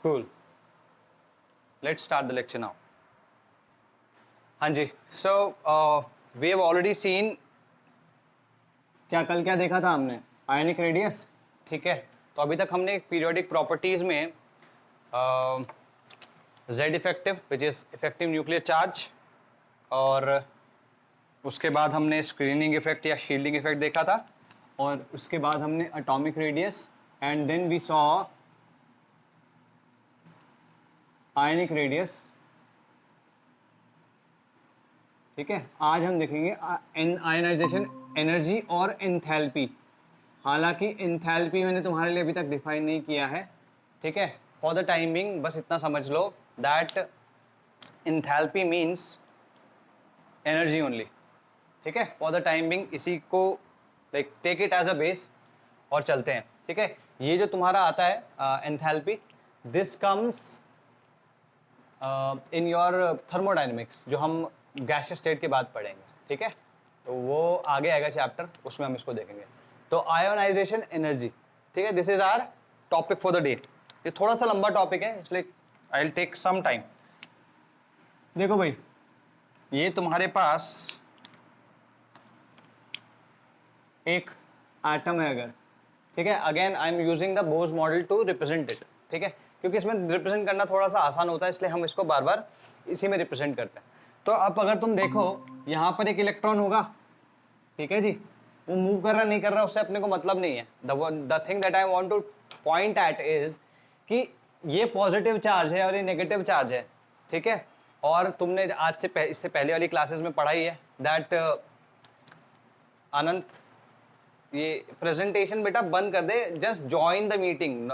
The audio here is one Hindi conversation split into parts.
Cool. Let's start the lecture now. हाँ जी, so we have already seen कल क्या देखा था हमने? आयनिक रेडियस, ठीक है। तो अभी तक हमने पीरियोडिक प्रॉपर्टीज में Z effective which is effective nuclear charge, और उसके बाद हमने स्क्रीनिंग इफेक्ट या शील्डिंग इफेक्ट देखा था, और उसके बाद हमने atomic radius, and then we saw ionic radius, ठीक है। आज हम देखेंगे आयनाइजेशन एनर्जी और एंथैल्पी। हालांकि एंथैल्पी मैंने तुम्हारे लिए अभी तक डिफाइन नहीं किया है, ठीक है। फॉर द टाइम बिंग बस इतना समझ लो that enthalpy means energy only, ठीक है। फॉर द टाइम बिंग इसी को like take it as a base और चलते हैं, ठीक है। ये जो तुम्हारा आता है enthalpy, this comes in your thermodynamics, जो हम गैसियस स्टेट के बाद पढ़ेंगे, ठीक है। तो वो आगे आएगा चैप्टर, उसमें हम इसको देखेंगे। तो आयोनाइजेशन एनर्जी, ठीक है, this is our topic for the day. ये थोड़ा सा लंबा टॉपिक है, इसलिए I will take some time. देखो भाई, ये तुम्हारे पास एक एटम है अगर, ठीक है। Again I am using the Bohr model to represent it, ठीक है, क्योंकि इसमें रिप्रेजेंट करना थोड़ा सा आसान होता है, इसलिए हम इसको बार बार इसी में रिप्रेजेंट करते हैं। तो अब अगर तुम देखो, यहाँ पर एक इलेक्ट्रॉन होगा, ठीक है जी, वो मूव कर रहा नहीं कर रहा उससे अपने को मतलब नहीं है। The thing that I want to point at is कि ये पॉजिटिव चार्ज है और ये नेगेटिव चार्ज है, ठीक है। और तुमने आज से इससे पहले वाली क्लासेस में पढ़ा ही है दैट अनंत, ये प्रेजेंटेशन बेटा बंद कर दे, just join the meeting,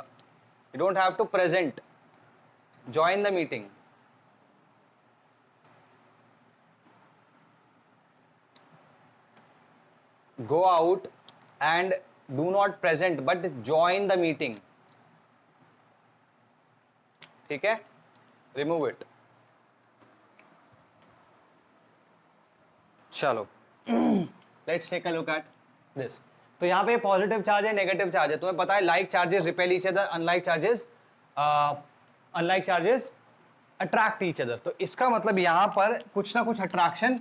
you don't have to present, join the meeting. Go out and do not present but join the meeting, ठीक है। remove it। चलो let's take a look at this। तो यहाँ पे पॉजिटिव चार्ज है, नेगेटिव चार्ज है। तुम्हें पता है like charges repel each other, unlike charges attract each other. तो इसका मतलब यहाँ पर कुछ ना कुछ अट्रैक्शन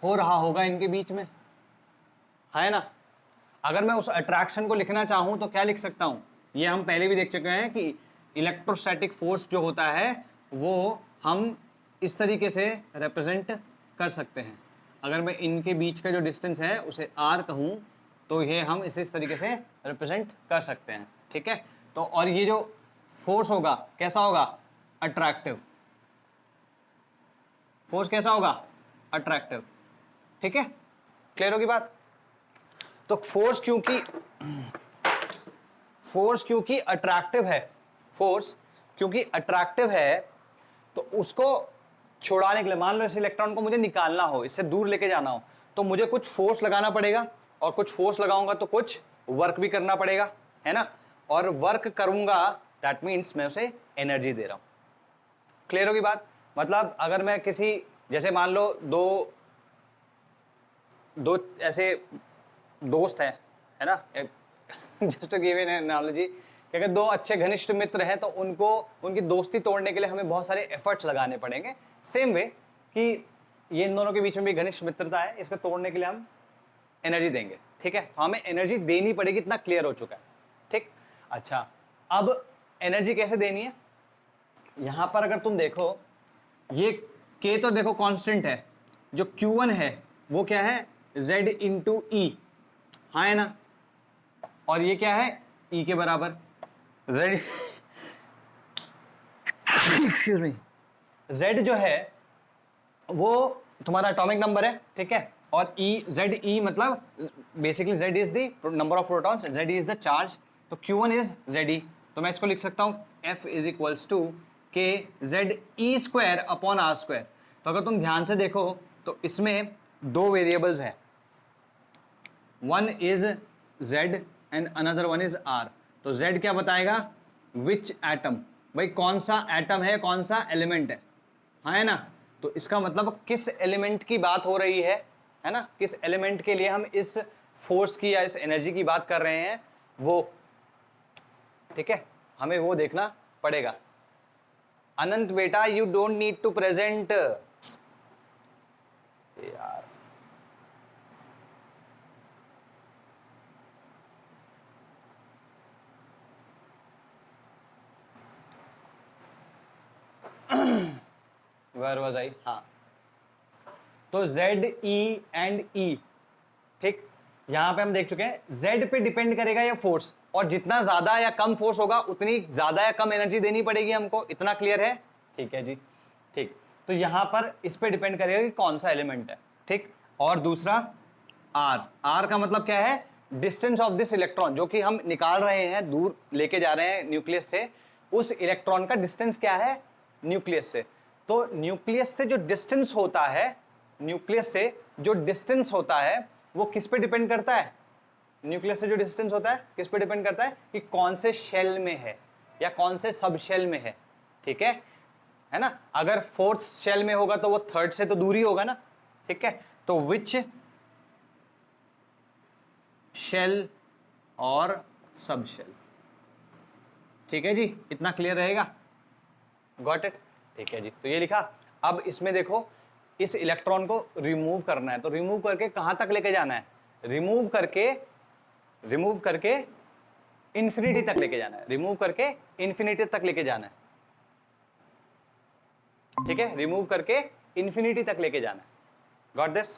हो रहा होगा इनके बीच में, है ना। अगर मैं उस अट्रैक्शन को लिखना चाहूं तो क्या लिख सकता हूं? ये हम पहले भी देख चुके हैं कि इलेक्ट्रोस्टैटिक फोर्स जो होता है वो हम इस तरीके से रिप्रेजेंट कर सकते हैं। अगर मैं इनके बीच का जो डिस्टेंस है उसे r कहूं तो ये हम इसे इस तरीके से रिप्रेजेंट कर सकते हैं, ठीक है। तो और ये जो फोर्स होगा कैसा होगा? अट्रैक्टिव। फोर्स कैसा होगा? अट्रैक्टिव, ठीक है। क्लियर होगी बात? तो फोर्स क्योंकि अट्रैक्टिव है, फोर्स क्योंकि अट्रैक्टिव है, तो उसको छुड़ाने के लिए, मान लो इस इलेक्ट्रॉन को मुझे निकालना हो, इससे दूर लेके जाना हो, तो मुझे कुछ फोर्स लगाना पड़ेगा, और कुछ फोर्स लगाऊंगा तो कुछ वर्क भी करना पड़ेगा, है ना। और वर्क करूंगा दैट मीन्स मैं उसे एनर्जी दे रहा हूं। क्लियर होगी बात? मतलब अगर मैं किसी, जैसे मान लो दो ऐसे दोस्त हैं, है ना, just to give an analogy, कि अगर दो अच्छे घनिष्ठ मित्र हैं तो उनको उनकी दोस्ती तोड़ने के लिए हमें बहुत सारे एफर्ट्स लगाने पड़ेंगे। सेम वे कि ये इन दोनों के बीच में भी घनिष्ठ मित्रता है, इसको तोड़ने के लिए हम एनर्जी देंगे, ठीक है। तो हमें एनर्जी देनी पड़ेगी, इतना क्लियर हो चुका है, ठीक। अच्छा, अब एनर्जी कैसे देनी है? यहां पर अगर तुम देखो, ये K तो देखो कांस्टेंट है, जो Q1 है वो क्या है? Z इंटू E, हाँ है ना। और ये क्या है? E के बराबर Z, एक्सक्यूज मी, Z जो है वो तुम्हारा एटॉमिक नंबर है, ठीक है। और ZE मतलब basically Z is the number of protons, Z is the charge, तो Q1 इज ZE। तो मैं इसको लिख सकता हूं F is equals to KZE square upon R square. तो अगर तुम ध्यान से देखो तो इसमें दो वेरिएबल्स हैं, one is Z and another one is R। तो Z क्या बताएगा? विच एटम, भाई कौन सा एटम है, कौन सा एलिमेंट है ना। तो इसका मतलब किस एलिमेंट की बात हो रही है ना, किस एलिमेंट के लिए हम इस फोर्स की या इस एनर्जी की बात कर रहे हैं वो, ठीक है, हमें वो देखना पड़ेगा। अनंत बेटा you don't need to present यार। Where was I? हाँ, तो Z E एंड E, ठीक, यहां पे हम देख चुके हैं Z पे डिपेंड करेगा ये फोर्स, और जितना ज्यादा या कम फोर्स होगा उतनी ज्यादा या कम एनर्जी देनी पड़ेगी हमको, इतना क्लियर है? ठीक है जी, ठीक। तो यहां पर इस पे डिपेंड करेगा कि कौन सा एलिमेंट है, ठीक। और दूसरा R का मतलब क्या है? डिस्टेंस ऑफ दिस इलेक्ट्रॉन, जो कि हम निकाल रहे हैं, दूर लेके जा रहे हैं न्यूक्लियस से, उस इलेक्ट्रॉन का डिस्टेंस क्या है न्यूक्लियस से। तो न्यूक्लियस से जो डिस्टेंस होता है, न्यूक्लियस से जो डिस्टेंस होता है वो किस पे डिपेंड करता है? न्यूक्लियस से जो डिस्टेंस होता है किस पे डिपेंड करता है? कि कौन से शेल में है या कौन से सब शेल में है, ठीक है ना। अगर फोर्थ शेल में होगा तो वो थर्ड से तो दूर ही होगा ना, ठीक है। तो विच शेल और सब शेल, ठीक है जी, इतना क्लियर रहेगा? Got it? ठीक है जी। तो ये लिखा। अब इसमें देखो, इस इलेक्ट्रॉन को रिमूव करना है, तो रिमूव करके कहां तक लेके जाना है? रिमूव करके इंफिनिटी तक लेके जाना है, रिमूव करके इंफिनिटी तक लेके जाना है, ठीक है, रिमूव करके इंफिनिटी तक लेके जाना है। Got this?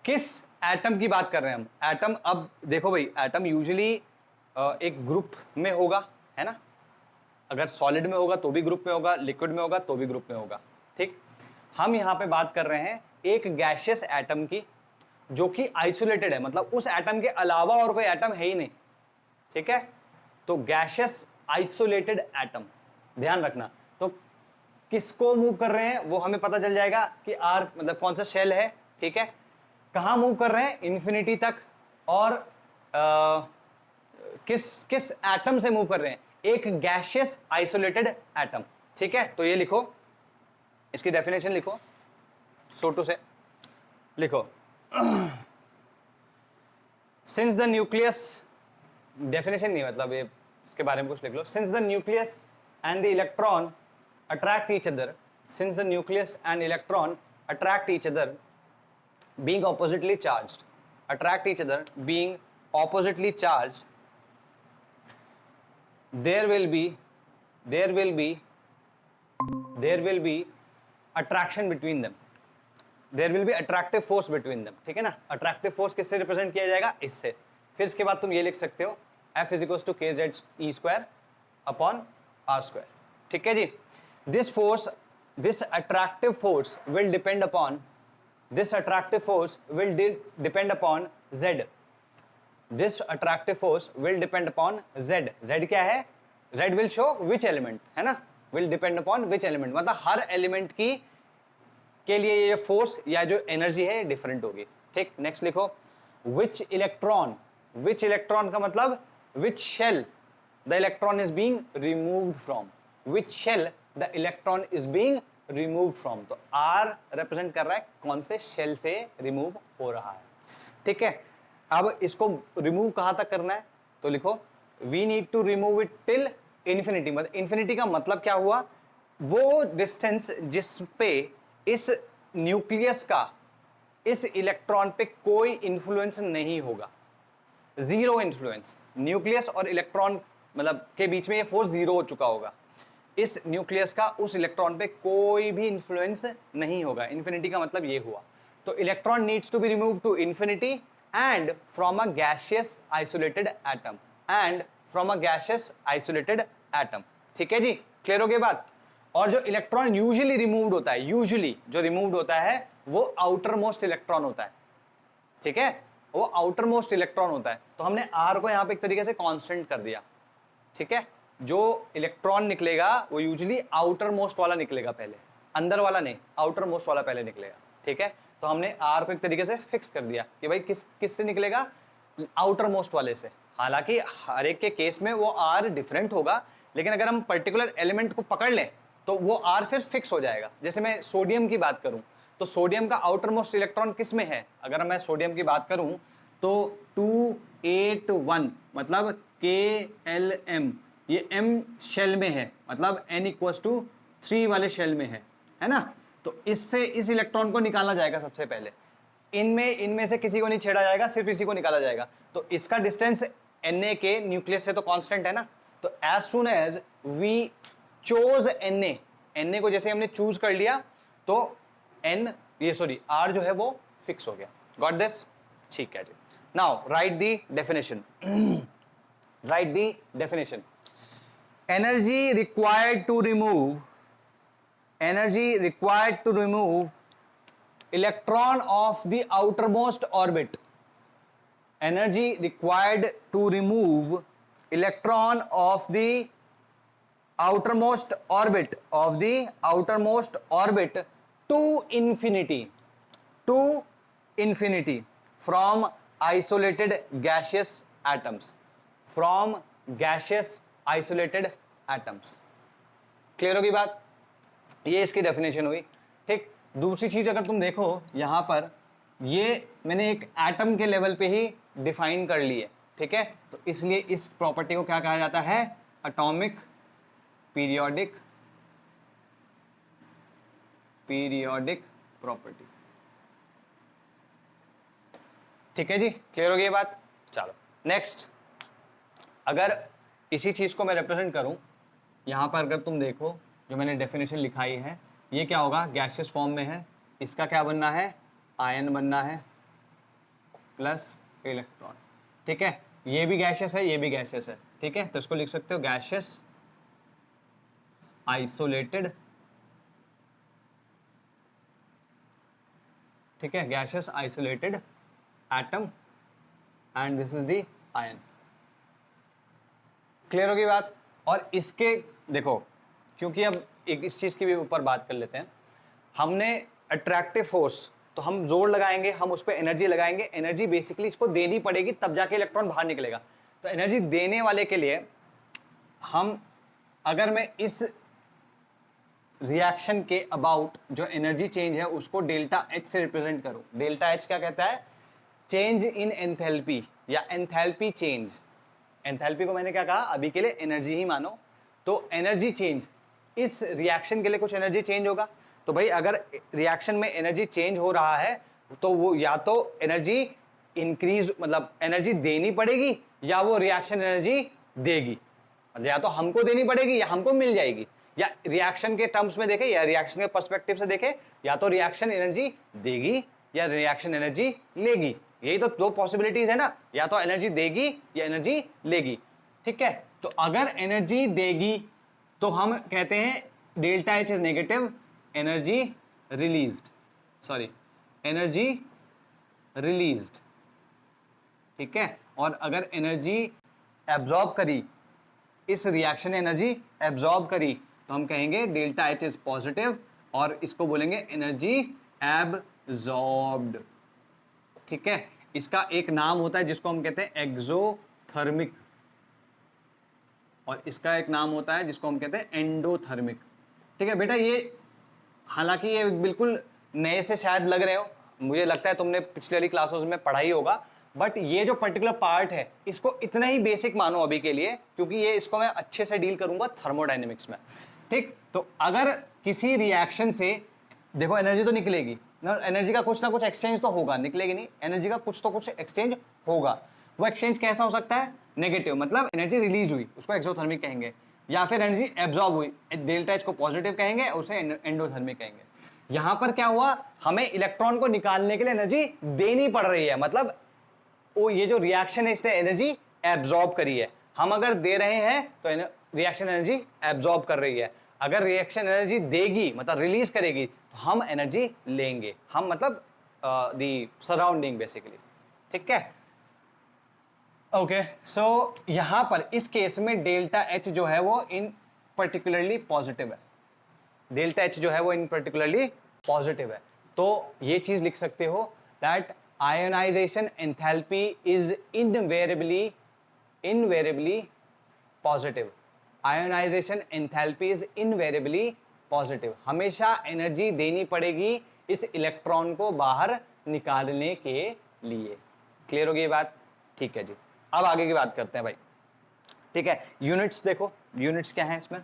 किस एटम की बात कर रहे हैं हम? एटम, अब देखो भाई, एटम यूजुअली एक ग्रुप में होगा, है ना। अगर सॉलिड में होगा तो भी ग्रुप में होगा, लिक्विड में होगा तो भी ग्रुप में होगा, ठीक। हम यहां पे बात कर रहे हैं एक गैशियस एटम की, जो कि आइसोलेटेड है, मतलब उस एटम के अलावा और कोई एटम है ही नहीं, ठीक है। तो गैशियस आइसोलेटेड एटम, ध्यान रखना। तो किसको मूव कर रहे हैं वो हमें पता चल जाएगा कि R मतलब कौन सा शेल है, ठीक है। कहां मूव कर रहे हैं? इंफिनिटी तक। और किस एटम से मूव कर रहे हैं? एक गैशियस आइसोलेटेड एटम, ठीक है। तो ये लिखो, इसकी डेफिनेशन लिखो, छोटू से लिखो। सिंस द न्यूक्लियस, डेफिनेशन नहीं मतलब ये इसके बारे में कुछ लिख लो। Since the nucleus and the electron attract each other, since the nucleus and electron attract each other being oppositely charged, attract each other being oppositely charged, there will be attraction between them, there will be attractive force between them, ठीक है ना। attractive force किससे रिप्रेजेंट किया जाएगा? इससे। फिर इसके बाद तुम ये लिख सकते हो F is equals to kz e square upon r square, ठीक है जी। this attractive force will depend upon This attractive force will depend upon Z. This attractive force will depend upon Z. Z क्या है? Z will show which element, है ना? Will depend upon which element, मतलब हर एलिमेंट की के लिए ये फोर्स या जो एनर्जी है डिफरेंट होगी, ठीक। नेक्स्ट लिखो, which electron का मतलब which shell the electron is being removed from, which shell the electron is being remove from. तो R रिप्रेजेंट कर रहा है कौन से शेल से रिमूव हो रहा है, ठीक है। अब इसको रिमूव कहां तक करना है? तो लिखो, we need to remove it till infinity. मतलब इंफिनिटी का मतलब क्या हुआ? वो डिस्टेंस जिस पे इस न्यूक्लियस का इस इलेक्ट्रॉन पे कोई इंफ्लुएंस नहीं होगा, जीरो इंफ्लुएंस। न्यूक्लियस और इलेक्ट्रॉन मतलब के बीच में ये फोर्स जीरो हो चुका होगा, इस न्यूक्लियस का उस इलेक्ट्रॉन पे कोई भी इंफ्लुएंस नहीं होगा। इंफिनिटी का मतलब ये हुआ। तो electron needs to be remove to infinity and from a gaseous isolated atom, ठीक है जी। क्लियर हो गई बात? और जो इलेक्ट्रॉन यूजुअली रिमूव्ड होता है, यूजुअली जो रिमूव्ड होता है वो आउटर मोस्ट इलेक्ट्रॉन होता है, ठीक है, वो आउटर मोस्ट इलेक्ट्रॉन होता है। तो हमने R को यहां पे एक तरीके से कांस्टेंट कर दिया, ठीक है। जो इलेक्ट्रॉन निकलेगा वो यूजुअली आउटर मोस्ट वाला निकलेगा पहले, अंदर वाला नहीं, आउटर मोस्ट वाला पहले निकलेगा, ठीक है। तो हमने R को एक तरीके से फिक्स कर दिया कि भाई किस से निकलेगा? आउटर मोस्ट वाले से। हालांकि हर एक के केस में वो R डिफरेंट होगा, लेकिन अगर हम पर्टिकुलर एलिमेंट को पकड़ लें तो वो R फिर फिक्स हो जाएगा। जैसे मैं सोडियम की बात करूं तो सोडियम का आउटर मोस्ट इलेक्ट्रॉन किस में है? अगर मैं सोडियम की बात करूं तो 281, मतलब KLM, ये M शेल में है, मतलब N इक्वल्स टू 3 वाले शेल में है ना। तो इससे इस इलेक्ट्रॉन को निकाला जाएगा सबसे पहले, इनमें से किसी को नहीं छेड़ा जाएगा, सिर्फ इसी को निकाला जाएगा। तो इसका डिस्टेंस Na के न्यूक्लियस से तो कांस्टेंट है ना, तो as soon as we chose Na को जैसे हमने चूज कर लिया तो R जो है वो फिक्स हो गया। Got this? ठीक है जी। Now write the definition. Write the definition. Energy required to remove electron of the outermost orbit. Energy required to remove electron of the outermost orbit to infinity from isolated gaseous atoms. Clear होगी बात? ये इसकी डेफिनेशन हुई। ठीक, दूसरी चीज अगर तुम देखो यहां पर, ये मैंने एक एटम के लेवल पे ही डिफाइन कर ली है, ठीक है। तो इसलिए इस प्रॉपर्टी को क्या कहा जाता है? Atomic periodic property. ठीक है जी, क्लियर हो गई बात? चलो नेक्स्ट, अगर इसी चीज को मैं रिप्रेजेंट करूं, यहां पर अगर तुम देखो जो मैंने डेफिनेशन लिखाई है, ये क्या होगा? गैसियस फॉर्म में है, इसका क्या बनना है? आयन बनना है प्लस इलेक्ट्रॉन। ठीक है, ये भी गैसियस है, ये भी गैसियस है, ठीक है। तो इसको लिख सकते हो गैसियस आइसोलेटेड, ठीक है, gaseous isolated atom and this is the ion. Clear होगी बात? और इसके देखो, क्योंकि अब एक इस चीज की भी ऊपर बात कर लेते हैं, हमने अट्रैक्टिव फोर्स, तो हम जोर लगाएंगे, हम उस पर एनर्जी लगाएंगे, एनर्जी बेसिकली इसको देनी पड़ेगी तब जाके इलेक्ट्रॉन बाहर निकलेगा। तो एनर्जी देने वाले के लिए हम, अगर मैं इस रिएक्शन के अबाउट जो एनर्जी चेंज है उसको डेल्टा एच से रिप्रेजेंट करूं। डेल्टा एच क्या कहता है? चेंज इन एंथैल्पी या एंथैल्पी चेंज। एंथैल्पी को मैंने क्या कहा? अभी के लिए एनर्जी ही मानो। तो एनर्जी चेंज, इस रिएक्शन के लिए कुछ एनर्जी चेंज होगा। तो भाई अगर रिएक्शन में एनर्जी चेंज हो रहा है तो वो या तो एनर्जी इंक्रीज, मतलब एनर्जी देनी पड़ेगी, या वो रिएक्शन एनर्जी देगी। मतलब या तो हमको देनी पड़ेगी या हमको मिल जाएगी, या रिएक्शन के टर्म्स में देखे या रिएक्शन के पर्सपेक्टिव से देखे, या तो रिएक्शन एनर्जी देगी या रिएक्शन एनर्जी लेगी। यही तो दो पॉसिबिलिटीज है ना, या तो एनर्जी देगी या एनर्जी लेगी। ठीक है, तो अगर एनर्जी देगी तो हम कहते हैं delta H is negative, energy released, energy released. ठीक है, और अगर एनर्जी एब्जॉर्ब करी, इस रिएक्शन ने एनर्जी एब्जॉर्ब करी, तो हम कहेंगे डेल्टा एच इज पॉजिटिव, और इसको बोलेंगे एनर्जी एब्जॉर्ब्ड। ठीक है, इसका एक नाम होता है जिसको हम कहते हैं एक्सोथर्मिक, और इसका एक नाम होता है जिसको हम कहते हैं एंडोथर्मिक। ठीक है बेटा, ये हालांकि ये बिल्कुल नए से शायद लग रहे हो, मुझे लगता है तुमने पिछले वाली क्लासेस में पढ़ा ही होगा, बट ये जो पर्टिकुलर पार्ट है इसको इतना ही बेसिक मानो अभी के लिए, क्योंकि ये इसको मैं अच्छे से डील करूंगा थर्मोडायनेमिक्स में। ठीक, तो अगर किसी रिएक्शन से देखो एनर्जी तो निकलेगी ना, एनर्जी का कुछ ना कुछ एक्सचेंज तो होगा, निकलेगी नहीं, एनर्जी का कुछ तो कुछ एक्सचेंज होगा। वो एक्सचेंज कैसा हो सकता है? नेगेटिव, मतलब एनर्जी रिलीज हुई, उसको एक्सोथर्मिक कहेंगे, या फिर एनर्जी एब्जॉर्ब हुई, डेल्टा एच को पॉजिटिव कहेंगे, उसे एंडोथर्मिक कहेंगे। यहां पर क्या हुआ? हमें इलेक्ट्रॉन को निकालने के लिए एनर्जी देनी पड़ रही है, मतलब वो ये जो रिएक्शन है इसने एनर्जी एब्जॉर्ब करी है। हम अगर दे रहे हैं तो रिएक्शन एनर्जी एब्जॉर्ब कर रही है, अगर रिएक्शन एनर्जी देगी मतलब रिलीज करेगी तो हम एनर्जी लेंगे, हम मतलब दी सराउंडिंग बेसिकली। ठीक है, ओके, सो यहां पर इस केस में डेल्टा एच जो है वो इन पर्टिकुलरली पॉजिटिव है, डेल्टा एच जो है वो इन पर्टिकुलरली पॉजिटिव है। तो ये चीज लिख सकते हो that ionisation enthalpy is invariably positive. Ionisation enthalpy is invariably positive, हमेशा एनर्जी देनी पड़ेगी इस इलेक्ट्रॉन को बाहर निकालने के लिए। क्लियर होगी ये बात? ठीक है जी, अब आगे की बात करते हैं भाई। ठीक है, यूनिट्स देखो, यूनिट्स क्या है इसमें?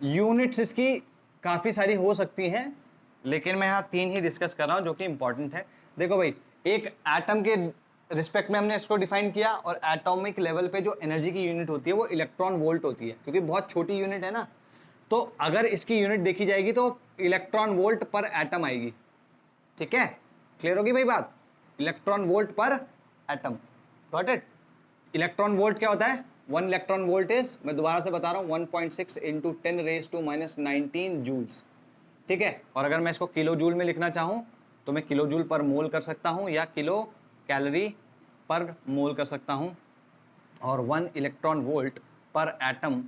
यूनिट्स इसकी काफ़ी सारी हो सकती हैं, लेकिन मैं यहाँ 3 ही डिस्कस कर रहा हूँ जो कि इंपॉर्टेंट है। देखो भाई, एक एटम के रिस्पेक्ट में हमने इसको डिफाइन किया, और एटॉमिक लेवल पे जो एनर्जी की यूनिट होती है वो इलेक्ट्रॉन वोल्ट होती है, क्योंकि बहुत छोटी यूनिट है ना। तो अगर इसकी यूनिट देखी जाएगी तो इलेक्ट्रॉन वोल्ट पर एटम आएगी। ठीक है, क्लियर होगी भाई बात? Electron volt per atom, got it? Electron volt क्या होता है? 1 इलेक्ट्रॉन वोल्ट इज, मैं दोबारा से बता रहा हूँ, 1.6 इंटू 10⁻⁻19 जूल्स। ठीक है, और अगर मैं इसको किलो जूल में लिखना चाहूँ तो मैं किलो जूल पर मोल कर सकता हूँ या किलो कैलोरी पर मोल कर सकता हूँ, और 1 electron volt per atom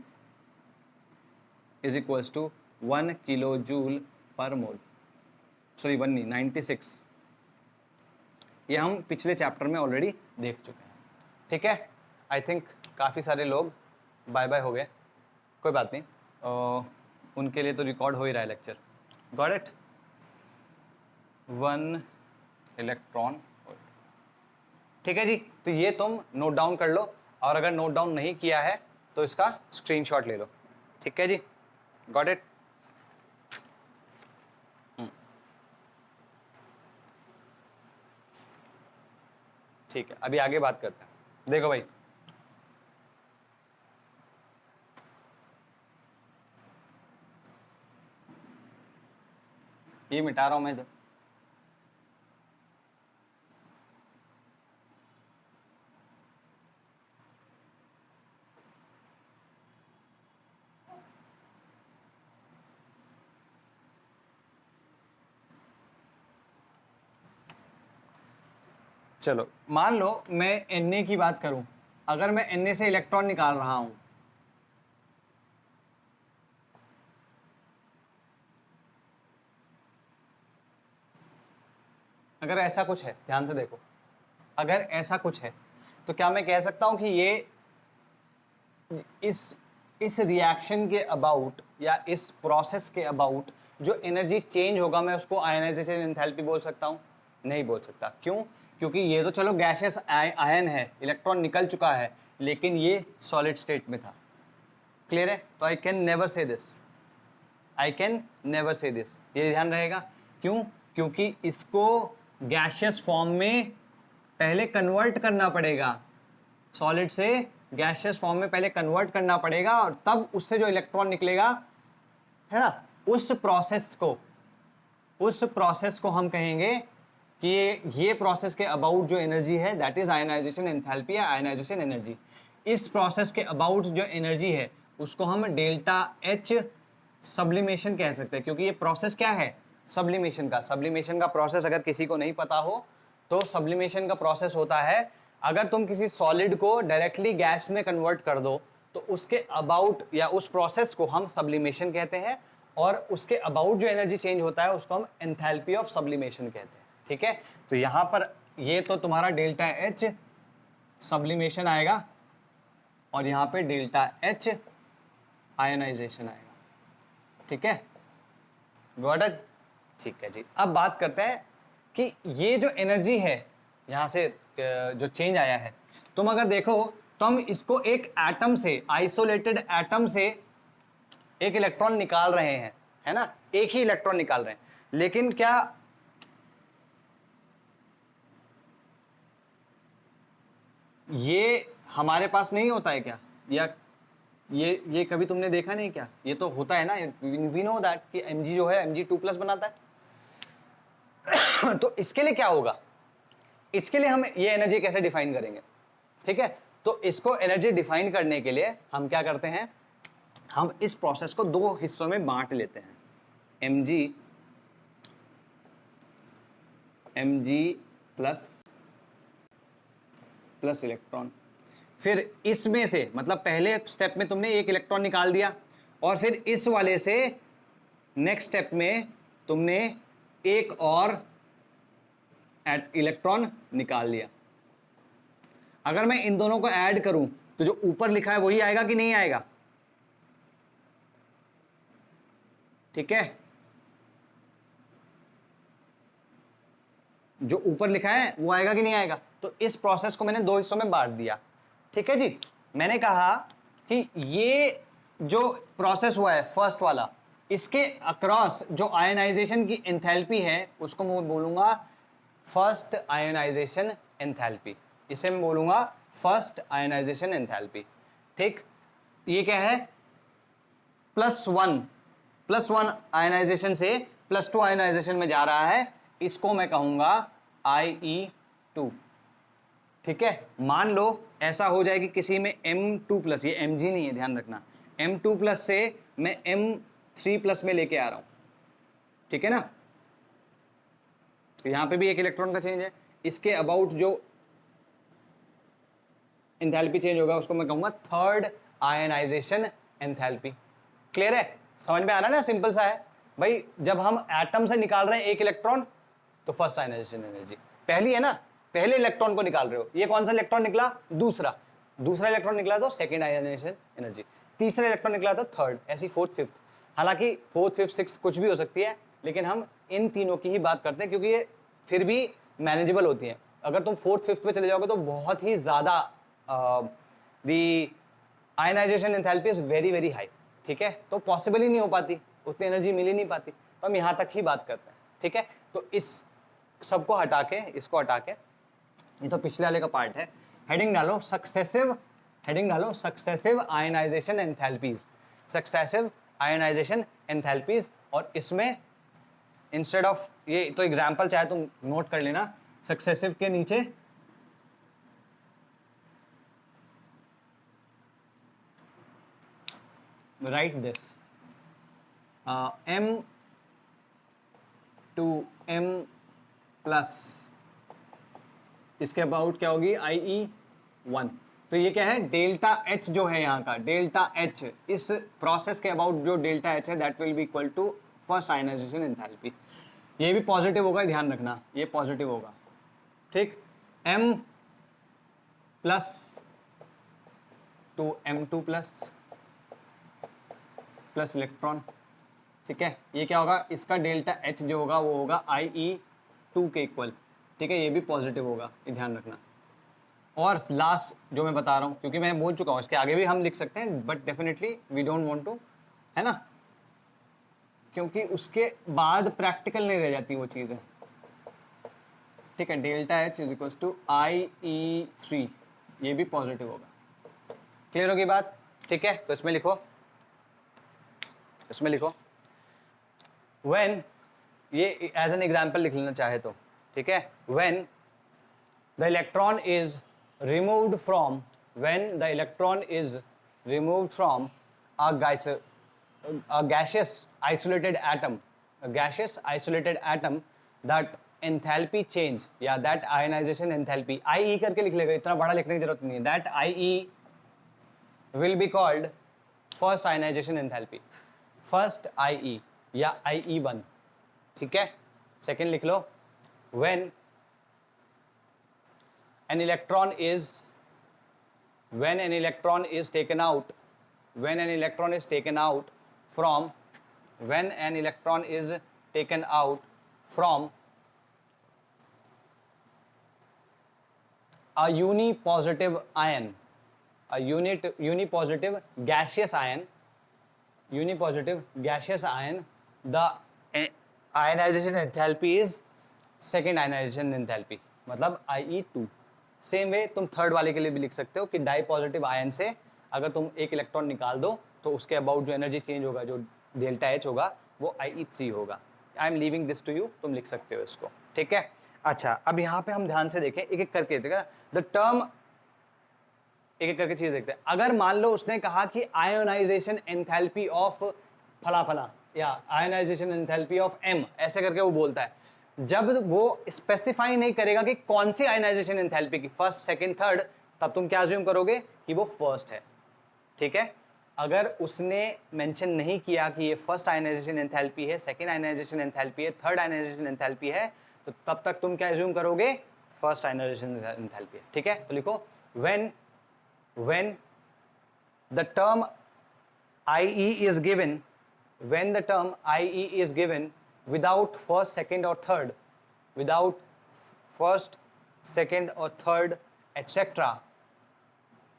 is equals to 1 kilo joule per mole. Sorry 1 नहीं, 96। ये हम पिछले चैप्टर में ऑलरेडी देख चुके हैं। ठीक है, आई थिंक काफ़ी सारे लोग बाय बाय हो गए, कोई बात नहीं, उनके लिए तो रिकॉर्ड हो ही रहा है lecture. Got it? 1 electron volt. ठीक है जी, तो ये तुम नोट डाउन कर लो, और अगर नोट डाउन नहीं किया है तो इसका स्क्रीनशॉट ले लो। ठीक है जी, गॉट इट? ठीक है, अभी आगे बात करते हैं। देखो भाई, ये मिटा रहा हूं मैं इधर। चलो मान लो मैं Na की बात करूं, अगर मैं Na से इलेक्ट्रॉन निकाल रहा हूं, अगर ऐसा कुछ है, ध्यान से देखो, अगर ऐसा कुछ है तो क्या मैं कह सकता हूं कि ये इस रिएक्शन के अबाउट या इस प्रोसेस के अबाउट जो एनर्जी चेंज होगा मैं उसको आयनाइजेशन एंथैल्पी बोल सकता हूं? नहीं बोल सकता। क्यों? क्योंकि ये तो चलो गैसियस आयन है, इलेक्ट्रॉन निकल चुका है, लेकिन ये सॉलिड स्टेट में था। क्लियर है? तो I can never say this, I can never say this, ये ध्यान रहेगा। क्यों? क्योंकि इसको गैसियस फॉर्म में पहले कन्वर्ट करना पड़ेगा, सॉलिड से गैसियस फॉर्म में पहले कन्वर्ट करना पड़ेगा, और तब उससे जो इलेक्ट्रॉन निकलेगा, है ना, उस प्रोसेस को हम कहेंगे कि ये प्रोसेस के अबाउट जो एनर्जी है दैट इज आयनाइजेशन एंथैल्पी या आयनाइजेशन एनर्जी। इस प्रोसेस के अबाउट जो एनर्जी है उसको हम डेल्टा एच सब्लिमेशन कह सकते हैं, क्योंकि ये प्रोसेस क्या है? सब्लिमेशन का। सब्लिमेशन का प्रोसेस अगर किसी को नहीं पता हो तो सब्लिमेशन का प्रोसेस होता है, अगर तुम किसी सॉलिड को डायरेक्टली गैस में कन्वर्ट कर दो तो उसके अबाउट या उस प्रोसेस को हम सब्लिमेशन कहते हैं, और उसके अबाउट जो एनर्जी चेंज होता है उसको हम एंथैल्पी ऑफ सब्लिमेशन कहते हैं। ठीक है, तो यहां पर ये तो तुम्हारा डेल्टा एच सब्लिमेशन आएगा, और यहां पे डेल्टा एच आयनाइजेशन आएगा। ठीक है, गॉट इट? ठीक है जी, अब बात करते हैं कि ये जो एनर्जी है यहां से जो चेंज आया है, तुम अगर देखो तो हम इसको एक एटम से, आइसोलेटेड एटम से एक इलेक्ट्रॉन निकाल रहे हैं, है ना, एक ही इलेक्ट्रॉन निकाल रहे हैं, लेकिन क्या ये हमारे पास नहीं होता है क्या? या ये कभी तुमने देखा नहीं क्या? ये तो होता है ना, वी नो दैट कि Mg जो है Mg2+ बनाता है। तो इसके लिए क्या होगा? इसके लिए हम ये एनर्जी कैसे डिफाइन करेंगे? ठीक है, तो इसको एनर्जी डिफाइन करने के लिए हम क्या करते हैं, हम इस प्रोसेस को 2 हिस्सों में बांट लेते हैं, Mg प्लस इलेक्ट्रॉन। फिर इसमें से, मतलब पहले स्टेप में तुमने एक इलेक्ट्रॉन निकाल दिया, और फिर इस वाले से नेक्स्ट स्टेप में तुमने एक और इलेक्ट्रॉन निकाल लिया। अगर मैं इन दोनों को ऐड करूं तो जो ऊपर लिखा है वही आएगा कि नहीं आएगा? ठीक है, जो ऊपर लिखा है वो आएगा कि नहीं आएगा? तो इस प्रोसेस को मैंने 2 हिस्सों में बांट दिया। ठीक है जी, मैंने कहा कि ये जो प्रोसेस हुआ है फर्स्ट वाला, इसके अक्रॉस जो आयनाइजेशन की एंथैल्पी है उसको मैं बोलूंगा फर्स्ट आयनाइजेशन एंथैल्पी। इसे मैं बोलूंगा फर्स्ट आयनाइजेशन एंथैल्पी। ठीक, ये क्या है, +1 आयनाइजेशन से +2 आयनाइजेशन में जा रहा है, इसको मैं कहूंगा IE2। ठीक है, मान लो ऐसा हो जाए कि किसी में M2+, ये Mg नहीं है, ध्यान रखना, M2+ से मैं M3+ में लेके आ रहा हूं, ठीक है ना, तो यहां पे भी एक इलेक्ट्रॉन का चेंज है, इसके अबाउट जो एंथैल्पी चेंज होगा उसको मैं कहूंगा थर्ड आयनाइजेशन एंथैल्पी। क्लियर है, समझ में आ रहा है ना, सिंपल सा है भाई। जब हम एटम से निकाल रहे हैं एक इलेक्ट्रॉन तो फर्स्ट आयनाइजेशन एनर्जी पहली है ना, पहले इलेक्ट्रॉन को निकाल रहे हो, ये कौन सा इलेक्ट्रॉन निकला, दूसरा इलेक्ट्रॉन निकला तो सेकेंड आयनाइजेशन एनर्जी, तीसरा इलेक्ट्रॉन निकला तो थर्ड, ऐसी फोर्थ फिफ्थ। हालांकि फोर्थ फिफ्थ सिक्स कुछ भी हो सकती है, लेकिन हम इन तीनों की ही बात करते हैं क्योंकि ये फिर भी मैनेजेबल होती हैं। अगर तुम फोर्थ फिफ्थ पे चले जाओगे तो बहुत ही ज्यादा the ionization enthalpy is very very high. ठीक है, तो पॉसिबल ही नहीं हो पाती, उतनी एनर्जी मिल ही नहीं पाती, तो हम यहां तक ही बात करते हैं। ठीक है, तो इस सबको हटा के, इसको हटा के, ये तो पिछले वाले का पार्ट है, हेडिंग डालो successive ionization enthalpies, successive ionization enthalpies. और इसमें इंस्टेड ऑफ, ये तो एग्जांपल चाहे तुम नोट कर लेना, सक्सेसिव के नीचे write this M to M plus, इसके अबाउट क्या होगी IE1। तो ये क्या है, डेल्टा H जो है यहाँ का, डेल्टा H इस प्रोसेस के अबाउट जो डेल्टा H है that will be equal to first ionization enthalpy. ये भी पॉजिटिव होगा, ध्यान रखना, ये पॉजिटिव होगा। ठीक, M plus two M2 plus electron. ठीक है, ये क्या होगा, इसका डेल्टा H जो होगा वो होगा IE2 के इक्वल। ठीक है, ये भी पॉजिटिव होगा, ये ध्यान रखना। और लास्ट जो मैं बता रहा हूँ, क्योंकि मैं बोल चुका हूँ, इसके आगे भी हम लिख सकते हैं, but definitely we don't want to, है ना, क्योंकि उसके बाद प्रैक्टिकल नहीं रह जाती वो चीज़ें। ठीक है, delta H is equal to IE3, ये भी पॉजिटिव होगा। क्लियर होगी बात? ठीक है, तो इसमें लिखो when, ये एज एन एग्जाम्पल लिख लेना चाहे तो। ठीक है, when the electron is removed from a gaseous isolated atom, that enthalpy change या that ionization enthalpy, IE करके लिख लेगा, इतना बड़ा लिखने की जरूरत नहीं है, that IE will be called first ionization enthalpy, first IE या IE1। ठीक है, सेकेंड लिख लो, when an electron is taken out from a unipositive ion, unipositive gaseous ion, the ionization enthalpy is second ionization enthalpy, मतलब IE2। सेम वे तुम थर्ड वाले के लिए भी लिख सकते हो कि डाई पॉजिटिव आयन से अगर तुम एक इलेक्ट्रॉन निकाल दो तो उसके अबाउट जो एनर्जी चेंज होगा, जो डेल्टा H होगा, वो IE3 होगा। I am leaving this to you, तुम लिख सकते हो इसको। ठीक है, अच्छा, अब यहाँ पे हम ध्यान से देखें, एक एक करके देखा द टर्म, एक एक करके चीज देखते हैं। अगर मान लो उसने कहा कि आयोनाइजेशन एंथैल्पी ऑफ फला फला या आयोनाइजेशन एंथैल्पी ऑफ M, ऐसे करके वो बोलता है, जब वो स्पेसिफाई नहीं करेगा कि कौन सी आयोनाइजेशन एंथैल्पी की, फर्स्ट सेकंड थर्ड, तब तुम क्या अज्यूम करोगे कि वो फर्स्ट है। ठीक है, अगर उसने मेंशन नहीं किया कि ये फर्स्ट आयोनाइजेशन एंथैल्पी है, सेकंड आयोनाइजेशन एंथैल्पी है, थर्ड आयोनाइजेशन एंथैल्पी है, तो तब तक तुम क्या अज्यूम करोगे, फर्स्ट आयोनाइजेशन एंथैल्पी है। ठीक है, तो लिखो when the term IE is given without first, second or third, etc.,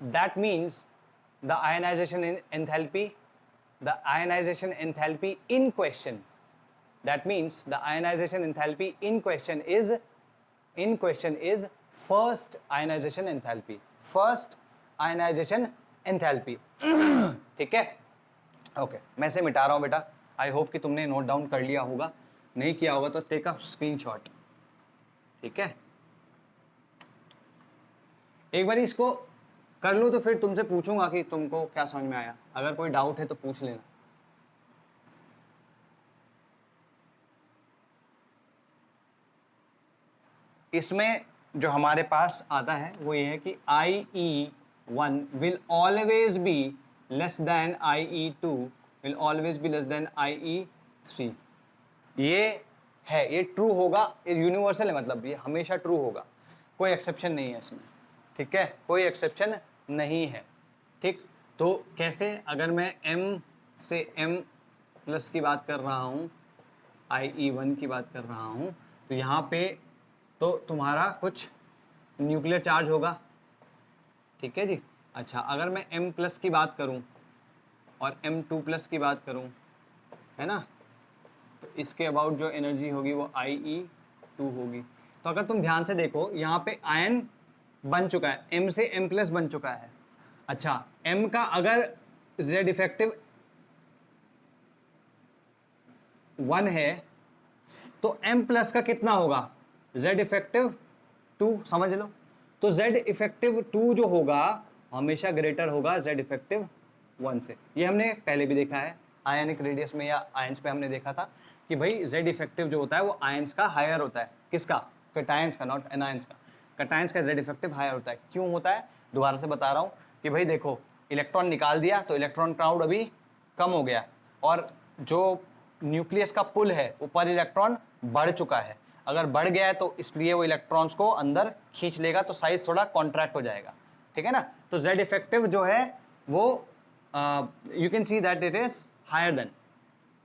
that means the ionization enthalpy the ionization enthalpy in question. That means the ionization enthalpy in question is first ionization enthalpy. First ionization enthalpy. ठीक है? ओके, मैं से मिटा रहा हूं बेटा. आई होप कि तुमने नोट डाउन कर लिया होगा. नहीं किया होगा तो टेक अ स्क्रीनशॉट. ठीक है, एक बार इसको कर लूँ तो फिर तुमसे पूछूंगा कि तुमको क्या समझ में आया. अगर कोई डाउट है तो पूछ लेना. इसमें जो हमारे पास आता है वो ये है कि IE1 will always be less than IE2 will always be less than IE3. ये है, ये ट्रू होगा, ये यूनिवर्सल है, मतलब ये हमेशा ट्रू होगा, कोई एक्सेप्शन नहीं है इसमें. ठीक है, कोई एक्सेप्शन नहीं है. ठीक, तो कैसे, अगर मैं m से m प्लस की बात कर रहा हूँ, IE1 की बात कर रहा हूँ, तो यहाँ पे तो तुम्हारा कुछ न्यूक्लियर चार्ज होगा. ठीक है जी. अच्छा, अगर मैं m प्लस की बात करूँ और m2 प्लस की बात करूँ, है ना, तो इसके अबाउट जो एनर्जी होगी वो IE2 होगी. तो अगर तुम ध्यान से देखो, यहाँ पे आयन बन चुका है, m से m प्लस बन चुका है. अच्छा, m का अगर z इफेक्टिव 1 है तो m प्लस का कितना होगा, z इफेक्टिव 2, समझ लो. तो z इफेक्टिव 2 जो होगा हमेशा ग्रेटर होगा z इफेक्टिव 1 से. ये हमने पहले भी देखा है आयनिक रेडियस में या आयंस पे, हमने देखा था कि भाई z इफेक्टिव जो होता है वो आयंस का हायर होता है. किसका, कैटायंस का, नॉट एनायंस का. कैटायंस का z इफेक्टिव हायर होता है. क्यों होता है, दोबारा से बता रहा हूँ कि भाई देखो, इलेक्ट्रॉन निकाल दिया तो इलेक्ट्रॉन क्राउड अभी कम हो गया, और जो न्यूक्लियस का पुल है वो पर इलेक्ट्रॉन बढ़ चुका है. अगर बढ़ गया है तो इसलिए वो इलेक्ट्रॉन्स को अंदर खींच लेगा, तो साइज थोड़ा कॉन्ट्रैक्ट हो जाएगा. ठीक है ना. तो z इफेक्टिव जो है वो you can see that it is higher than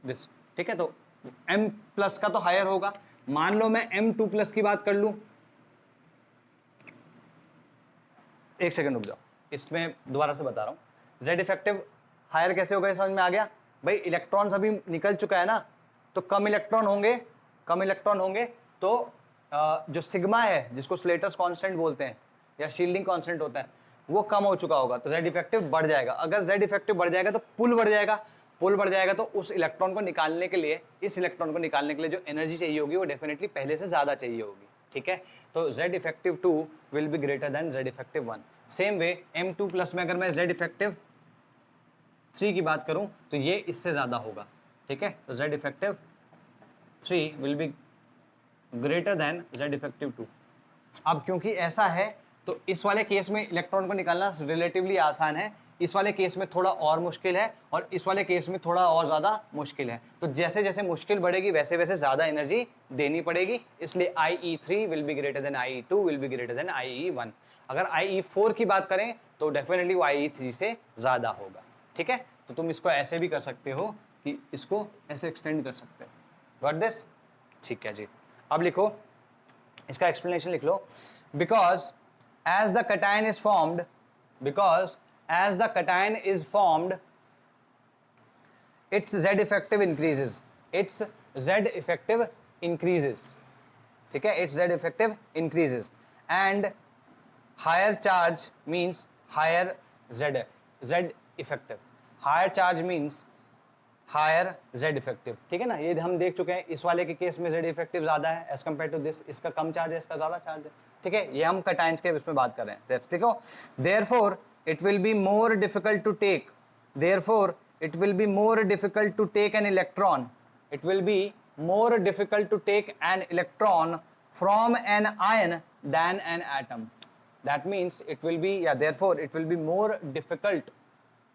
this. ठीक है, तो m प्लस का तो हायर होगा. मान लो मैं m2 प्लस की बात कर लूं, एक सेकंड रुक जाओ, इसमें दोबारा से बता रहा हूं. z इफेक्टिव हायर कैसे होगा, समझ में आ गया भाई. इलेक्ट्रॉन्स अभी निकल चुका है ना, तो कम इलेक्ट्रॉन होंगे, तो जो सिग्मा है, जिसको स्लेटर्स कांस्टेंट बोलते हैं या शील्डिंग कांस्टेंट होता है, वो कम हो चुका होगा, तो z इफेक्टिव बढ़ जाएगा. अगर z इफेक्टिव बढ़ जाएगा तो पुल बढ़ जाएगा, तो उस इलेक्ट्रॉन को निकालने के लिए, इस इलेक्ट्रॉन को निकालने के लिए जो एनर्जी चाहिए होगी वो डेफिनेटली पहले से ज्यादा चाहिए होगी. ठीक है, तो z effective 2 will be greater than z effective 1. Same way m2 plus में अगर मैं z इफेक्टिव 3 की बात करूं तो ये इससे ज्यादा होगा. ठीक है, तो z effective 3 will be greater than z effective 2. अब क्योंकि ऐसा है तो इस वाले केस में इलेक्ट्रॉन को निकालना रिलेटिवली आसान है, इस वाले केस में थोड़ा और मुश्किल है, और इस वाले केस में थोड़ा और ज़्यादा मुश्किल है. तो जैसे जैसे मुश्किल बढ़ेगी वैसे वैसे ज़्यादा एनर्जी देनी पड़ेगी, इसलिए IE3 will be greater than IE2 will be greater than IE1. अगर IE4 की बात करें तो डेफिनेटली वो IE3 से ज़्यादा होगा. ठीक है, तो तुम इसको ऐसे भी कर सकते हो कि इसको ऐसे एक्सटेंड कर सकते हो. Got this? ठीक है जी. अब लिखो, इसका एक्सप्लेनेशन लिख लो. Because as the cation is formed, its z effective increases. ठीक है, its z effective increases, and higher charge means higher z effective. Higher charge means higher z effective. ठीक है ना, ये हम देख चुके हैं. इस वाले के केस में z इफेक्टिव ज्यादा है एज कम्पेयर टू दिस. इसका कम चार्ज है, इसका ज्यादा चार्ज है. ठीक है, ये हम कैटायंस के इसमें बात कर रहे हैं. ठीक है, therefore it will be more difficult to take an electron. It will be more difficult to take an electron from an ion than an atom. That means it will be, या therefore it will be more difficult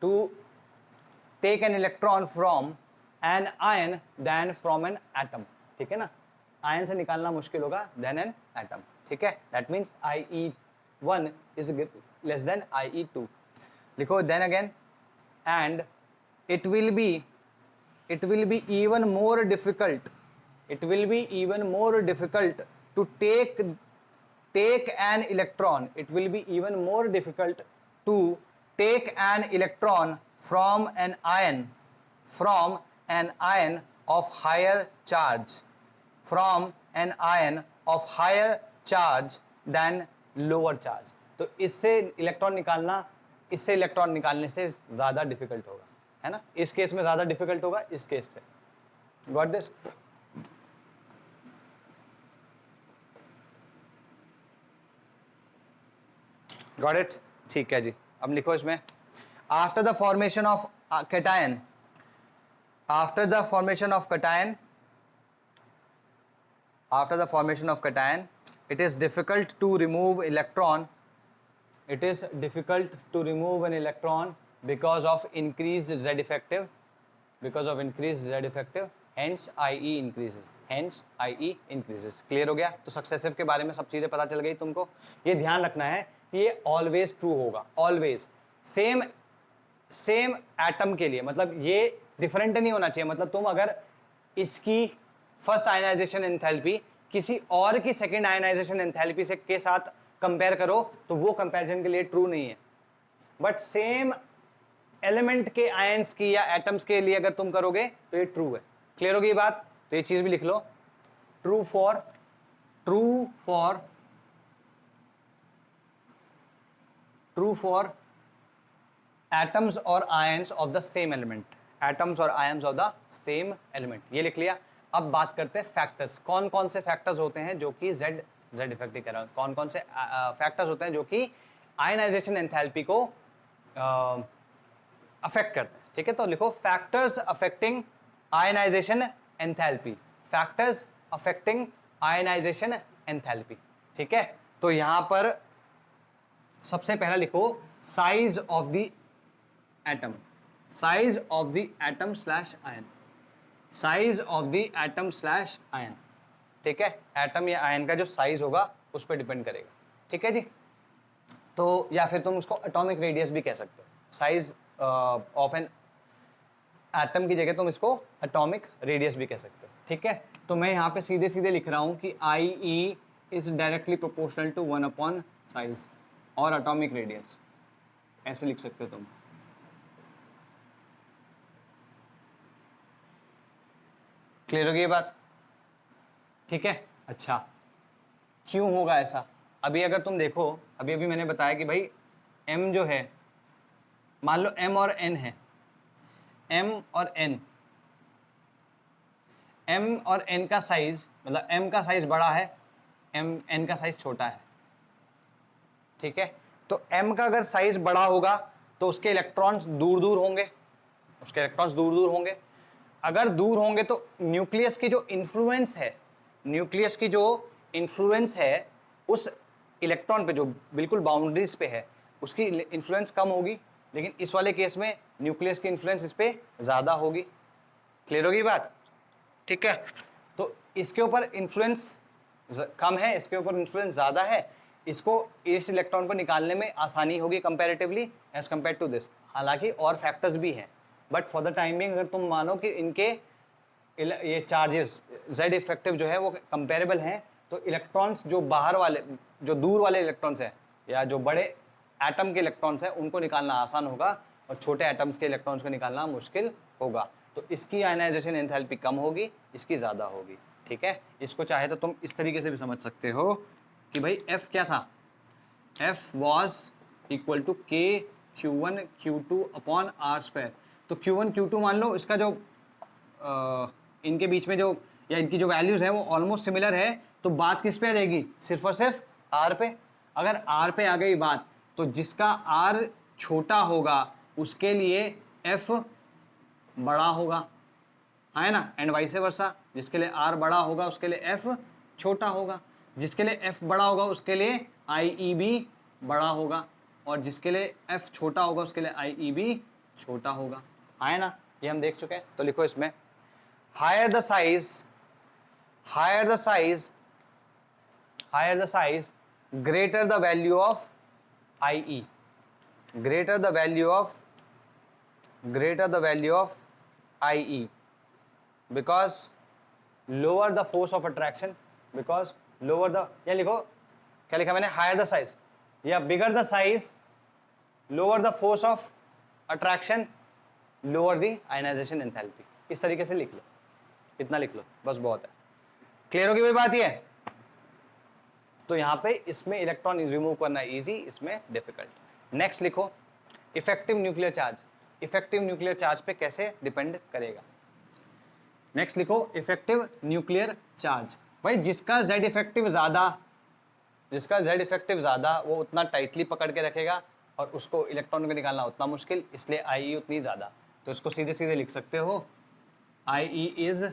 to take an electron from an ion than from an atom. ठीक है ना, आयन से निकालना मुश्किल होगा than an atom. ठीक है, that means IE1 is less than IE2. लिखो then again, and it will be even more difficult to take an electron. It will be even more difficult to take an electron from an ion from an ion of higher charge, from an ion of higher charge than lower charge. तो इससे इलेक्ट्रॉन निकालने से ज्यादा डिफिकल्ट होगा, है ना? इस केस में ज्यादा डिफिकल्ट होगा इस केस से. Got this? Got it? ठीक है जी. अब लिखो इसमें, after the formation of cation, after the formation of cation, it is difficult to remove electron, it is difficult to remove an electron because of increased Z effective, hence IE increases, clear हो गया? तो सक्सेसिव के बारे में सब चीजें पता चल गई तुमको. ये ध्यान रखना है कि ये ऑलवेज ट्रू होगा, ऑलवेज सेम एटम के लिए, मतलब ये डिफरेंट नहीं होना चाहिए. मतलब तुम अगर इसकी फर्स्ट आयनाइजेशन एंथैल्पी किसी और की सेकंड आयनाइजेशन एंथैल्पी से के साथ कंपेयर करो तो वो कंपैरिजन के लिए ट्रू नहीं है. बट सेम एलिमेंट के आयंस की या एटम्स के लिए अगर तुम करोगे तो ये ट्रू है. क्लियर होगी ये बात? तो ये चीज भी लिख लो, true for atoms or ions of the same element, ये लिख लिया. अब बात करते हैं फैक्टर्स. कौन कौन से फैक्टर्स होते हैं जो कि Z इफेक्टिव कह रहा हूं, कौन कौन से फैक्टर्स होते हैं जो कि आयनाइजेशन एंथैल्पी को अफेक्ट करते हैं. ठीक है, तो लिखो फैक्टर्स अफेक्टिंग आयनाइजेशन एंथैल्पी. ठीक है, तो यहां पर सबसे पहला लिखो size of the atom, /ion. ठीक है, एटम या आयन का जो साइज होगा उस पर डिपेंड करेगा. ठीक है जी. तो या फिर तुम उसको एटॉमिक रेडियस भी कह सकते हो. साइज ऑफ एन एटम की जगह तुम इसको एटॉमिक रेडियस भी कह सकते हो. ठीक है, तो मैं यहाँ पे सीधे सीधे लिख रहा हूँ कि IE is directly proportional to 1 size और एटॉमिक रेडियस, ऐसे लिख सकते हो तुम. क्लियर होगी ये बात? ठीक है. अच्छा, क्यों होगा ऐसा? अभी अगर तुम देखो, अभी मैंने बताया कि भाई M जो है, मान लो M और N है, M और N का साइज, मतलब M का साइज बड़ा है, N का साइज छोटा है. ठीक है, तो M का अगर साइज बड़ा होगा तो उसके इलेक्ट्रॉन्स दूर दूर होंगे, अगर दूर होंगे तो न्यूक्लियस की जो इन्फ्लुएंस है उस इलेक्ट्रॉन पे जो बिल्कुल बाउंड्रीज पे है उसकी इन्फ्लुएंस कम होगी, लेकिन इस वाले केस में न्यूक्लियस की इन्फ्लुएंस इस पे ज़्यादा होगी. क्लियर होगी बात? ठीक है, तो इसके ऊपर इन्फ्लुएंस कम है, इसके ऊपर इन्फ्लुएंस ज़्यादा है, इस इलेक्ट्रॉन को निकालने में आसानी होगी comparatively as compare to this. हालांकि और फैक्टर्स भी हैं, but for the time being अगर तुम मानो कि इनके ये चार्जेस Z इफेक्टिव जो है वो कंपेरेबल हैं, तो इलेक्ट्रॉन्स जो दूर वाले इलेक्ट्रॉन्स हैं या जो बड़े एटम के इलेक्ट्रॉन्स हैं उनको निकालना आसान होगा और छोटे एटम्स के इलेक्ट्रॉन्स को निकालना मुश्किल होगा. तो इसकी आयनाइजेशन एंथैल्पी कम होगी, इसकी ज़्यादा होगी. ठीक है, इसको चाहे तो तुम इस तरीके से भी समझ सकते हो कि भाई F क्या था, F was equal to K/Q1 Q2 upon R². तो Q1 Q2 मान लो इसका जो इनके बीच में जो या इनकी जो वैल्यूज़ है वो ऑलमोस्ट सिमिलर है, तो बात किस पे आ जाएगी? सिर्फ और सिर्फ R पे. अगर R पे आ गई बात तो जिसका R छोटा होगा उसके लिए F बड़ा होगा, है ना, एंड वाइस वर्सा. जिसके लिए R बड़ा होगा उसके लिए F छोटा होगा, जिसके लिए F बड़ा होगा उसके लिए IE भी बड़ा होगा, और जिसके लिए F छोटा होगा उसके लिए IE भी छोटा होगा, है ना. ये हम देख चुके हैं. तो लिखो इसमें higher the size greater the value of IE, greater the value of IE, because lower the force of attraction, या लिखो क्या लिखा मैंने, higher the size या bigger the size lower the force of attraction, lower the ionization enthalpy. इस तरीके से लिख लो, इतना लिख लो बस, बहुत है। क्लियर होगी भाई बात ये? तो यहां पे इसमें इलेक्ट्रॉन रिमूव करना इजी, इसमें डिफिकल्ट। नेक्स्ट लिखो effective nuclear charge. Effective nuclear charge पे कैसे डिपेंड करेगा? नेक्स्ट लिखो इफेक्टिव न्यूक्लियर चार्ज। भाई जिसका जेड इफेक्टिव ज्यादा, जिसका जेड इफेक्टिव ज्यादा वो उतना टाइटली पकड़ के रखेगा और उसको इलेक्ट्रॉन को निकालना उतना मुश्किल, इसलिए आई उतनी ज्यादा। तो इसको सीधे सीधे लिख सकते हो I is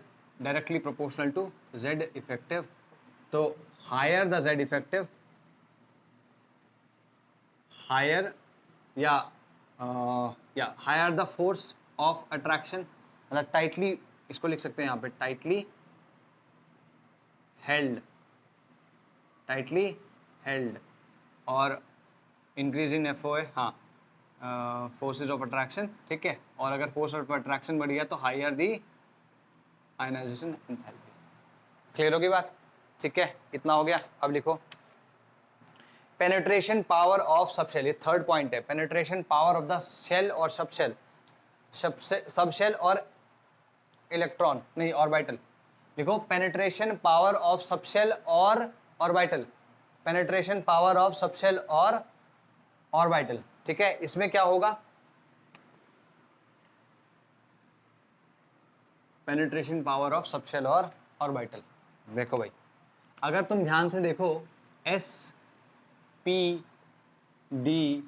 directly proportional to Z effective. तो higher the Z effective, higher या higher the force of attraction, मतलब टाइटली इसको लिख सकते हैं यहाँ पे टाइटली हेल्ड, टाइटली हेल्ड, और increase in F O A, हाँ फोर्सेज ऑफ अट्रैक्शन, ठीक है। और अगर फोर्स ऑफ अट्रैक्शन बढ़ गया तो higher the ionization enthalpy. Clear होगी बात? ठीक है, इतना हो गया। अब लिखो पेनिट्रेशन पावर ऑफ सबशेल, ये थर्ड पॉइंट है। Penetration power of the shell और सबशेल, सबशेल और इलेक्ट्रॉन नहीं ऑर्बिटल। लिखो पेनिट्रेशन पावर ऑफ सबशेल और orbital, penetration power of subshell और ऑर्बिटल, ठीक है। इसमें क्या होगा? पेनिट्रेशन पावर ऑफ सबशेल और ऑर्बिटल। देखो भाई, अगर तुम ध्यान से देखो S P D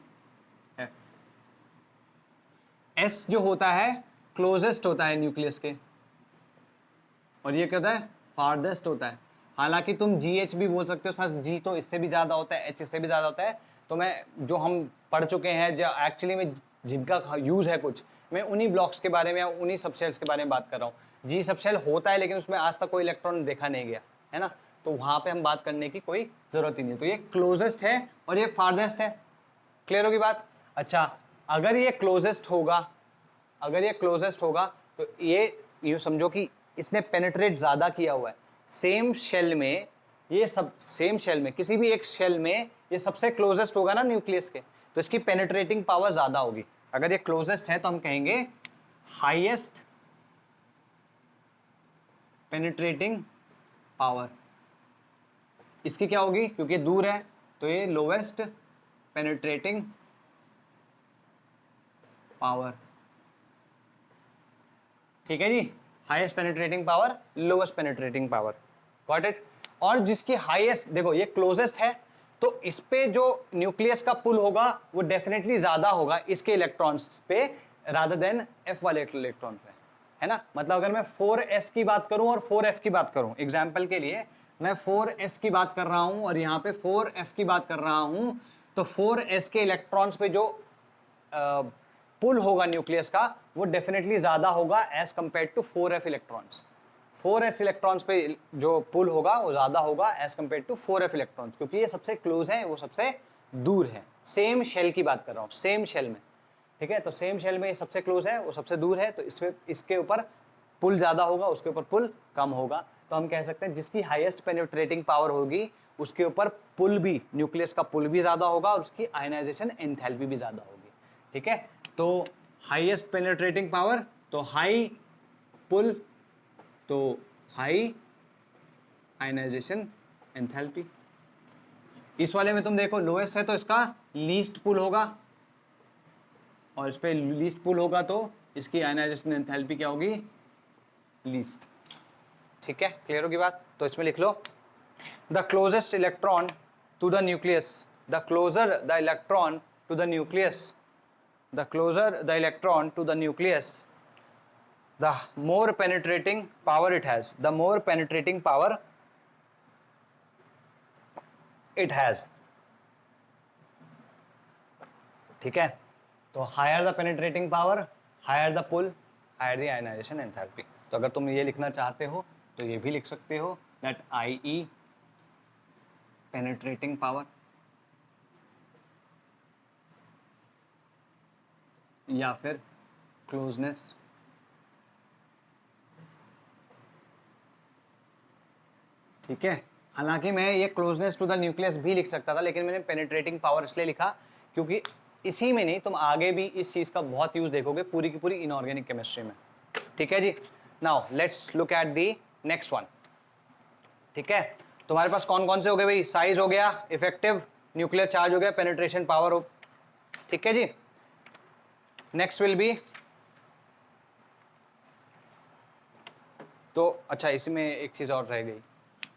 F, S जो होता है क्लोजेस्ट होता है न्यूक्लियस के, और ये क्या होता है? फारदेस्ट होता है। हालांकि तुम जी एच भी बोल सकते हो, सर जी तो इससे भी ज़्यादा होता है, एच इससे भी ज़्यादा होता है। तो मैं जो हम पढ़ चुके हैं, जो एक्चुअली में जिनका यूज़ है कुछ, मैं उन्हीं ब्लॉक्स के बारे में या उन्हीं सबशेल्स के बारे में बात कर रहा हूँ। जी सबशेल होता है लेकिन उसमें आज तक कोई इलेक्ट्रॉन देखा नहीं गया है ना, तो वहाँ पर हम बात करने की कोई ज़रूरत ही नहीं है। तो ये क्लोजेस्ट है और ये फारदेस्ट है। क्लियर होगी बात? अच्छा, अगर ये क्लोजेस्ट होगा, अगर ये क्लोजेस्ट होगा तो ये यूँ समझो कि इसने पेनिट्रेट ज़्यादा किया हुआ है। सेम शेल में, ये सब सेम शेल में, किसी भी एक शेल में ये सबसे क्लोजेस्ट होगा ना न्यूक्लियस के, तो इसकी पेनिट्रेटिंग पावर ज़्यादा होगी। अगर ये क्लोजेस्ट है तो हम कहेंगे हाईएस्ट पेनिट्रेटिंग पावर। इसकी क्या होगी? क्योंकि दूर है तो ये लोवेस्ट पेनिट्रेटिंग पावर, ठीक है जी। Highest penetrating power, lowest penetrating power, got it. और जिसकी हाईएस्ट, देखो ये क्लोजेस्ट है तो इस पे जो न्यूक्लियस का पुल होगा वो डेफिनेटली ज्यादा होगा इसके इलेक्ट्रॉन्स पे रादर देन एफ वाले इलेक्ट्रॉन पे, है ना। मतलब अगर मैं 4s की बात करूं और 4f की बात करूं, एग्जांपल के लिए मैं 4s की बात कर रहा हूं और यहां पे 4f की बात कर रहा हूं, तो 4s के इलेक्ट्रॉन्स पे जो पुल होगा न्यूक्लियस का वो डेफिनेटली ज्यादा होगा as compared to 4f electrons. 4s electrons पे जो पुल होगा वो ज्यादा होगा as compared to 4f electrons, क्योंकि ये सबसे क्लोज है, वो सबसे दूर है। सेम शेल की बात कर रहा हूँ, सेम शेल में, ठीक है। तो सेम शेल में ये सबसे क्लोज है, वो सबसे दूर है, तो इसमें इसके ऊपर पुल ज्यादा होगा, उसके ऊपर पुल कम होगा। तो हम कह सकते हैं जिसकी हाईएस्ट पेनिट्रेटिंग पावर होगी उसके ऊपर पुल भी, न्यूक्लियस का पुल भी ज्यादा होगा और उसकी आयनाइजेशन एंथैल्पी भी ज्यादा होगी, ठीक है। तो हाईएस्ट पेनिट्रेटिंग पावर तो हाई पुल, तो हाई आयनाइजेशन एंथैल्पी। इस वाले में तुम देखो लोएस्ट है तो इसका लीस्ट पुल होगा, और इस पे लीस्ट पुल होगा तो इसकी आयनाइजेशन एंथैल्पी क्या होगी? लीस्ट, ठीक है। क्लियर होगी बात? तो इसमें लिख लो the closest electron to the nucleus, the closer the electron to the nucleus, the closer the electron to the nucleus, the more penetrating power it has, the more penetrating power it has, ठीक है। तो higher the penetrating power, higher the pull, higher the ionization enthalpy। तो अगर तुम ये लिखना चाहते हो तो ये भी लिख सकते हो that IE penetrating power या फिर क्लोजनेस, ठीक है। हालांकि मैं ये क्लोजनेस टू द न्यूक्लियस भी लिख सकता था लेकिन मैंने पेनिट्रेटिंग पावर इसलिए लिखा क्योंकि इसी में नहीं, तुम आगे भी इस चीज का बहुत यूज देखोगे पूरी की पूरी इनऑर्गेनिक केमिस्ट्री में। ठीक है जी। Now let's look at the next one. ठीक है, तुम्हारे पास कौन कौन से हो गए भाई? साइज हो गया, इफेक्टिव न्यूक्लियर चार्ज हो गया, पेनिट्रेशन पावर हो। ठीक है जी। नेक्स्ट विल बी, तो अच्छा इसमें एक चीज और रह गई,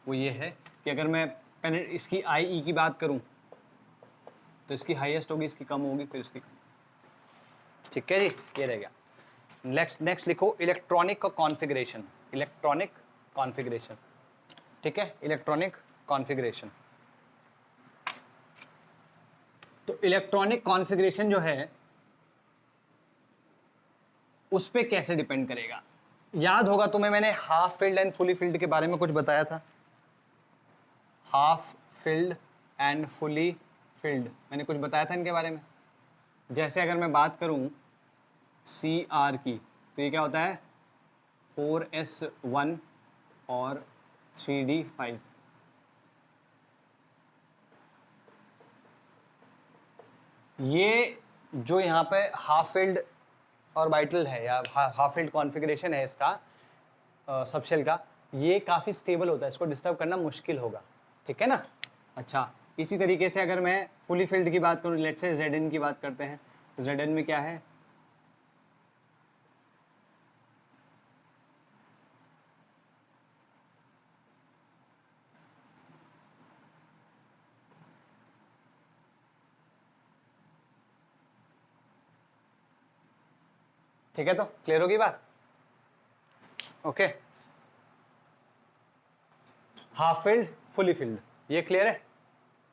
वो ये है कि अगर मैं इसकी आई ई की बात करूं तो इसकी हाईएस्ट होगी, इसकी कम होगी, फिर इसकी कम। ठीक है जी, ये रह गया। नेक्स्ट लिखो इलेक्ट्रॉनिक कॉन्फ़िगरेशन। Electronic configuration. ठीक है, इलेक्ट्रॉनिक कॉन्फ़िगरेशन। तो इलेक्ट्रॉनिक कॉन्फ़िगरेशन जो है उस पे कैसे डिपेंड करेगा? याद होगा तुम्हें, मैंने half filled and fully filled के बारे में कुछ बताया था। Half filled and fully filled मैंने कुछ बताया था इनके बारे में। जैसे अगर मैं बात करूं CR की, तो ये क्या होता है? 4s1 और 3d5। ये जो यहाँ पे हाफ फील्ड ऑर्बिटल है या हाफ फील्ड कॉन्फ़िगरेशन है इसका सबशेल का, ये काफ़ी स्टेबल होता है, इसको डिस्टर्ब करना मुश्किल होगा। ठीक है ना? अच्छा, इसी तरीके से अगर मैं फुली फिल्ड की बात करूँ, लेट्स से Zn की बात करते हैं, तो Zn में क्या है? ठीक है, तो क्लियर होगी बात? Okay, half field fully filled, ये क्लियर है?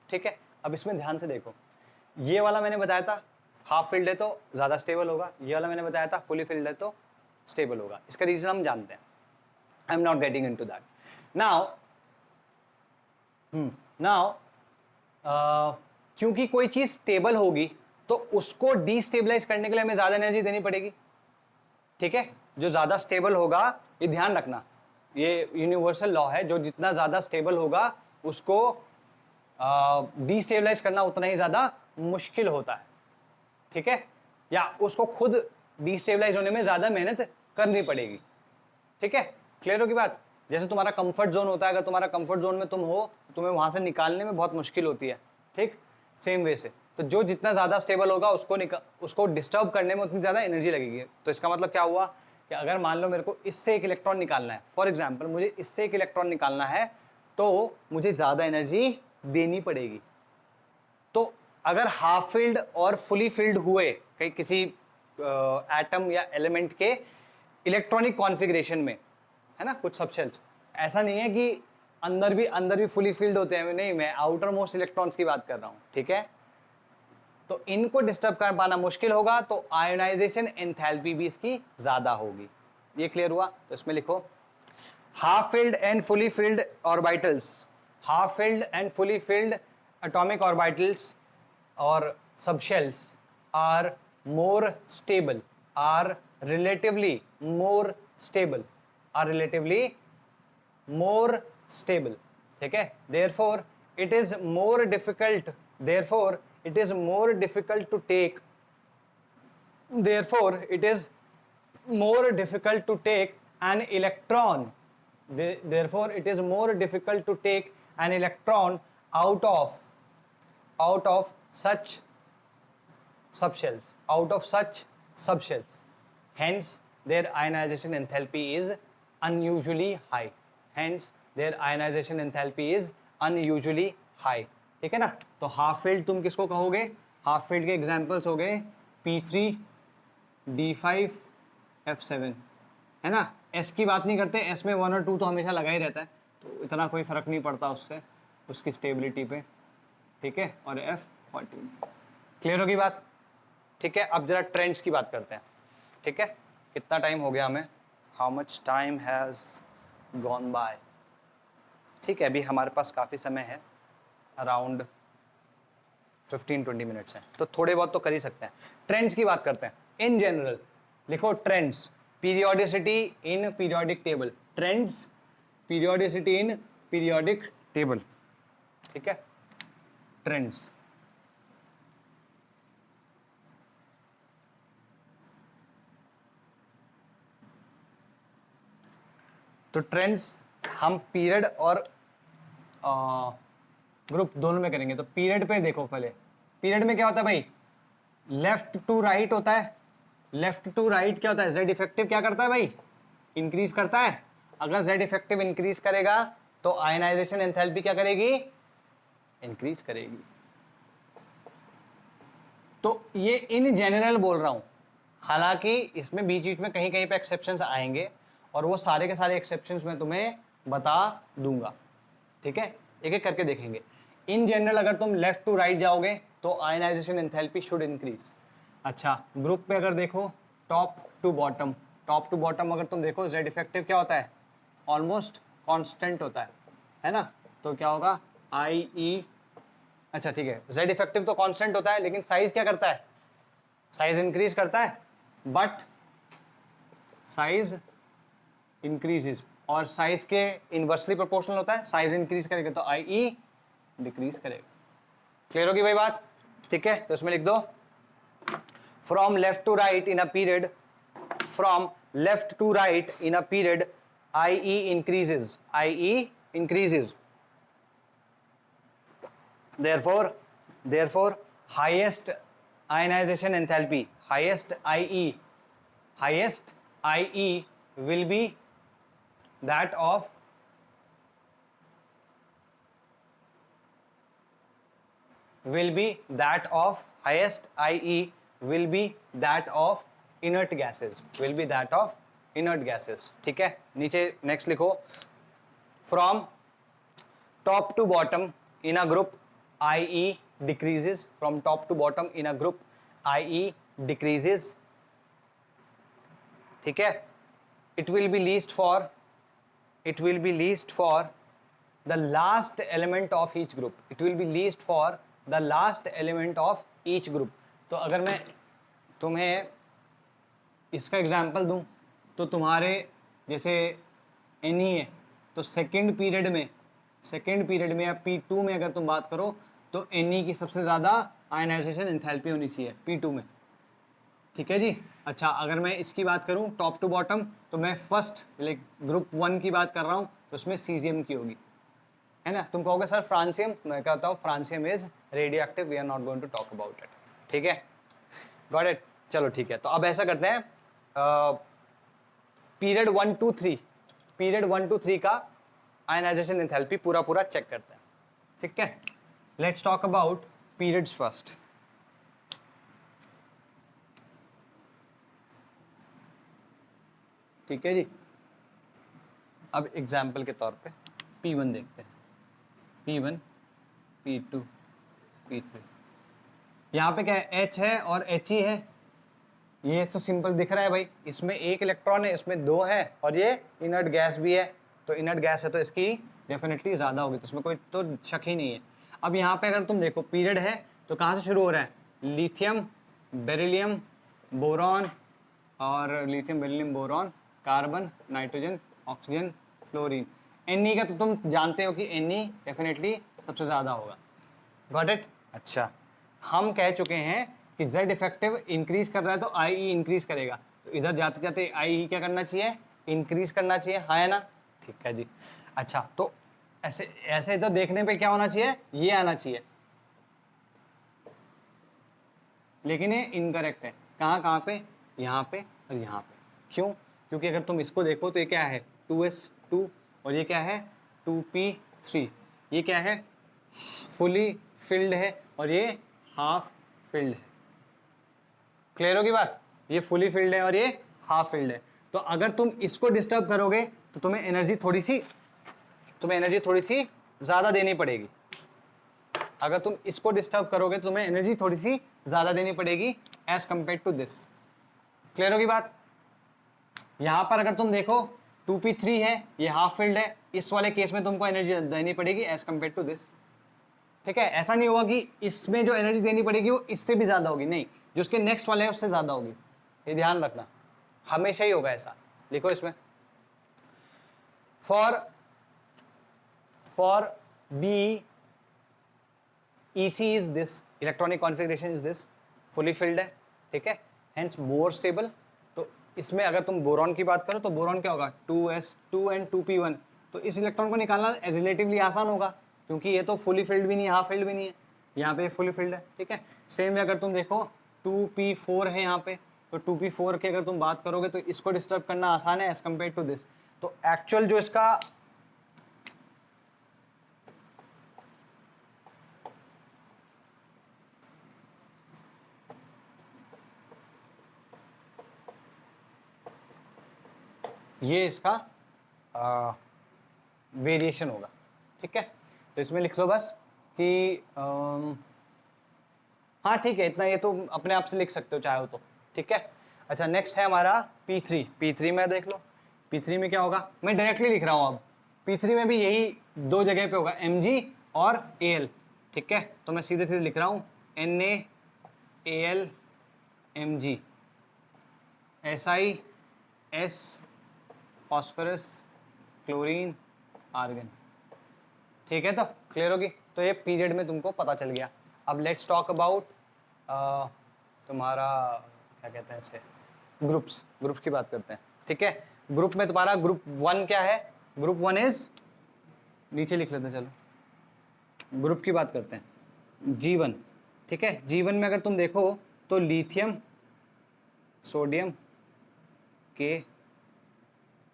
ठीक है, अब इसमें ध्यान से देखो, ये वाला मैंने बताया था हाफ फील्ड है तो ज़्यादा स्टेबल होगा, ये वाला मैंने बताया था फुली फिल्ड है तो स्टेबल होगा। इसका रीज़न हम जानते हैं, I am not getting into that now. Now क्योंकि कोई चीज़ स्टेबल होगी तो उसको डीस्टेबलाइज करने के लिए हमें ज़्यादा एनर्जी देनी पड़ेगी। ठीक है, जो ज़्यादा स्टेबल होगा, ये ध्यान रखना, ये यूनिवर्सल लॉ है, जो जितना ज़्यादा स्टेबल होगा उसको डीस्टेबलाइज करना उतना ही ज़्यादा मुश्किल होता है। ठीक है, या उसको खुद डीस्टेबलाइज होने में ज़्यादा मेहनत करनी पड़ेगी। ठीक है, क्लियर होगी बात? जैसे तुम्हारा कंफर्ट जोन होता है, अगर तुम्हारा कंफर्ट जोन में तुम हो, तुम्हें वहां से निकालने में बहुत मुश्किल होती है। ठीक, सेम वे से, तो जो जितना ज़्यादा स्टेबल होगा उसको डिस्टर्ब करने में उतनी ज़्यादा एनर्जी लगेगी। तो इसका मतलब क्या हुआ कि अगर मान लो मेरे को इससे एक इलेक्ट्रॉन निकालना है, फॉर एग्जाम्पल मुझे इससे एक इलेक्ट्रॉन निकालना है, तो मुझे ज़्यादा एनर्जी देनी पड़ेगी। तो अगर हाफ फील्ड और फुली फील्ड हुए कहीं किसी एटम या एलिमेंट के इलेक्ट्रॉनिक कॉन्फ़िगरेशन में, है ना, कुछ सबशेल्स, ऐसा नहीं है कि अंदर भी फुली फील्ड होते हैं, नहीं, मैं आउटर मोस्ट इलेक्ट्रॉन्स की बात कर रहा हूं। ठीक है, तो इनको डिस्टर्ब कर पाना मुश्किल होगा, तो आयोनाइजेशन एंथैल्पी भी इसकी ज्यादा होगी। ये क्लियर हुआ? तो इसमें लिखो half field and fully field orbitals, half field and fully field atomic orbitals or subshells are more stable, are relatively more stable, are relatively more stable. ठीक है, therefore it is more difficult, therefore it is more difficult to take, therefore it is more difficult to take an electron, therefore it is more difficult to take an electron out of such subshells, out of such subshells, hence their ionization enthalpy is unusually high, hence their ionization enthalpy is unusually high. ठीक है ना? तो हाफ फील्ड तुम किसको कहोगे? हाफ फील्ड के एग्जांपल्स हो गए P3 D5 F7, है ना? S की बात नहीं करते, S में 1 और 2 तो हमेशा लगा ही रहता है, तो इतना कोई फर्क नहीं पड़ता उससे, उसकी स्टेबिलिटी पे। ठीक है, और F14। क्लियर होगी बात? ठीक है, अब जरा ट्रेंड्स की बात करते हैं। ठीक है, कितना टाइम हो गया हमें? How much time has gone by? ठीक है, अभी हमारे पास काफ़ी समय है, अराउंड 15-20 मिनट्स हैं, तो थोड़े बहुत तो कर ही सकते हैं। ट्रेंड्स की बात करते हैं इन जनरल। लिखो trends, periodicity in periodic table, trends periodicity in periodic table. ठीक है, ट्रेंड्स। तो ट्रेंड्स हम पीरियड और ग्रुप दोनों में करेंगे। तो पीरियड पे देखो पहले, पीरियड में क्या होता है भाई, लेफ्ट टू राइट होता है। लेफ्ट टू राइट क्या होता है, जेड इफेक्टिव क्या करता है भाई, इंक्रीज करता है। अगर जेड इफेक्टिव इंक्रीज करेगा तो आयनाइजेशन एंथैल्पी क्या करेगी, इंक्रीज करेगी। तो ये इन जनरल बोल रहा हूं, हालांकि इसमें बीच बीच में कहीं कहीं पे एक्सेप्शंस आएंगे और वो सारे के सारे एक्सेप्शंस मैं तुम्हें बता दूंगा, ठीक है, एक एक करके देखेंगे। इन जनरल अगर तुम लेफ्ट टू राइट जाओगे तो आयनाइजेशन एंथैल्पी शुड इंक्रीज। अच्छा, ग्रुप पे अगर देखो top to bottom, top to bottom अगर तुम देखो जेड इफेक्टिव क्या होता है, ऑलमोस्ट कांस्टेंट होता है ना। तो क्या होगा, आई ई, अच्छा ठीक है, जेड इफेक्टिव तो कांस्टेंट होता है लेकिन साइज क्या करता है, साइज इंक्रीज करता है, बट साइज इंक्रीजेस, और साइज के इनवर्सली प्रोपोर्शनल होता है, साइज इंक्रीज करेगा तो आई ई डिक्रीज करेगा। क्लियर होगी भाई बात, ठीक है। तो इसमें लिख दो, from left to right in a period, from left to right in a period I E increases, I E increases, therefore highest ionization enthalpy, highest IE will be that of highest IE will be that of inert gases, will be that of inert gases, ठीक है। नीचे नेक्स्ट लिखो, from top to bottom in a group IE decreases, from top to bottom in a group IE decreases, ठीक है। it will be least for the last element of each group, it will be least for the last element of each group। तो अगर मैं तुम्हें इसका एग्जाम्पल दूं तो तुम्हारे जैसे एन ई है, तो सेकेंड पीरियड में या P2 में अगर तुम बात करो तो Ne की सबसे ज़्यादा आयनाइजेशन एंथैल्पी होनी चाहिए P2 में, ठीक है जी। अच्छा, अगर मैं इसकी बात करूं टॉप टू बॉटम, तो मैं फर्स्ट ग्रुप 1 की बात कर रहा हूं तो उसमें सीजियम की होगी, है ना। तुम कहोगे सर फ्रांसियम, मैं कहता हूँ francium is radioactive, we are not going to talk about it, ठीक है, गॉट इट। चलो ठीक है, तो अब ऐसा करते हैं, पीरियड 1 to 3 का आयनाइजेशन एंथैल्पी पूरा चेक करते हैं, ठीक है। Let's talk about periods first. ठीक है जी, अब एग्जाम्पल के तौर पे P1 देखते हैं, P1, P2, P3। यहाँ पे क्या है, H है और He है, ये तो सिंपल दिख रहा है भाई, इसमें एक इलेक्ट्रॉन है, इसमें 2 है, और ये इनर्ट गैस भी है, तो इनर्ट गैस है तो इसकी डेफिनेटली ज़्यादा होगी, तो इसमें कोई तो शक ही नहीं है। अब यहाँ पे अगर तुम देखो पीरियड है तो कहाँ से शुरू हो रहा है, लिथियम, बेरिलियम, बोरॉन, और lithium, beryllium, boron, carbon, nitrogen, oxygen, fluorine. Ne का तो तुम जानते हो कि Ne डेफिनेटली सबसे ज़्यादा होगा, गॉट इट। अच्छा, हम कह चुके हैं कि Z इफेक्टिव इंक्रीज कर रहा है तो IE इंक्रीज करेगा, तो इधर जाते जाते IE क्या करना चाहिए, इंक्रीज करना चाहिए, हाँ है ना, ठीक है जी। अच्छा, तो ऐसे तो देखने पे क्या होना चाहिए, ये आना चाहिए, लेकिन ये इनकरेक्ट है। कहाँ पे, यहाँ पे और यहाँ पे। क्यों, क्योंकि अगर तुम इसको देखो तो ये क्या है 2s2, और ये क्या है 2p3, ये क्या है फुली फिल्ड है और ये हाफ फिल्ड है। क्लियर होगी बात, ये फुली फिल्ड है और ये हाफ फिल्ड है। तो अगर तुम इसको डिस्टर्ब करोगे तो तुम्हें एनर्जी थोड़ी सी ज़्यादा देनी पड़ेगी। अगर तुम इसको डिस्टर्ब करोगे तो तुम्हें एनर्जी थोड़ी सी ज़्यादा देनी पड़ेगी as compare to this. Clear होगी बात। यहां पर अगर तुम देखो 2p3 है, ये हाफ फील्ड है, इस वाले केस में तुमको एनर्जी देनी पड़ेगी एज कंपेयर टू दिस, ठीक है। ऐसा नहीं होगा कि इसमें जो एनर्जी देनी पड़ेगी वो इससे भी ज़्यादा होगी, नहीं, जो उसके नेक्स्ट वाले है उससे ज़्यादा होगी, ये ध्यान रखना, हमेशा ही होगा ऐसा। लिखो इसमें, for B EC is this, electronic configuration is this, fully filled है, ठीक है, हेंस मोर स्टेबल। तो इसमें अगर तुम बोरॉन की बात करो तो बोरॉन क्या होगा 2s2 एंड 2p1, तो इस इलेक्ट्रॉन को निकालना रिलेटिवली आसान होगा क्योंकि ये तो फुली फिल्ड भी नहीं है, हाफ फिल्ड भी नहीं है, यहाँ पे फुली फिल्ड है, ठीक है। सेम वे अगर तुम देखो 2p4 है यहाँ पे, तो 2p4 की अगर तुम बात करोगे तो इसको डिस्टर्ब करना आसान है एज कम्पेयर टू दिस। तो एक्चुअल जो इसका ये इसका वेरिएशन होगा, ठीक है। तो इसमें लिख लो बस कि हाँ ठीक है, इतना ये तो अपने आप से लिख सकते हो चाहे हो तो, ठीक है। अच्छा नेक्स्ट है हमारा P3 में देख लो, P3 में क्या होगा, मैं डायरेक्टली लिख रहा हूँ अब। P3 में भी यही दो जगह पे होगा Mg और Al, ठीक है। तो मैं सीधे सीधे लिख रहा हूँ NaAl Mg, SiS phosphorus chlorine argon, ठीक है। तो क्लियर होगी, तो ये पीरियड में तुमको पता चल गया। अब लेट्स टॉक अबाउट तुम्हारा क्या कहते हैं इसे, ग्रुप्स की बात करते हैं, ठीक है। ग्रुप में तुम्हारा ग्रुप 1 क्या है, ग्रुप 1 इज, नीचे लिख लेते हैं चलो, ग्रुप की बात करते हैं G1, ठीक है। G1 में अगर तुम देखो तो लिथियम, सोडियम, के,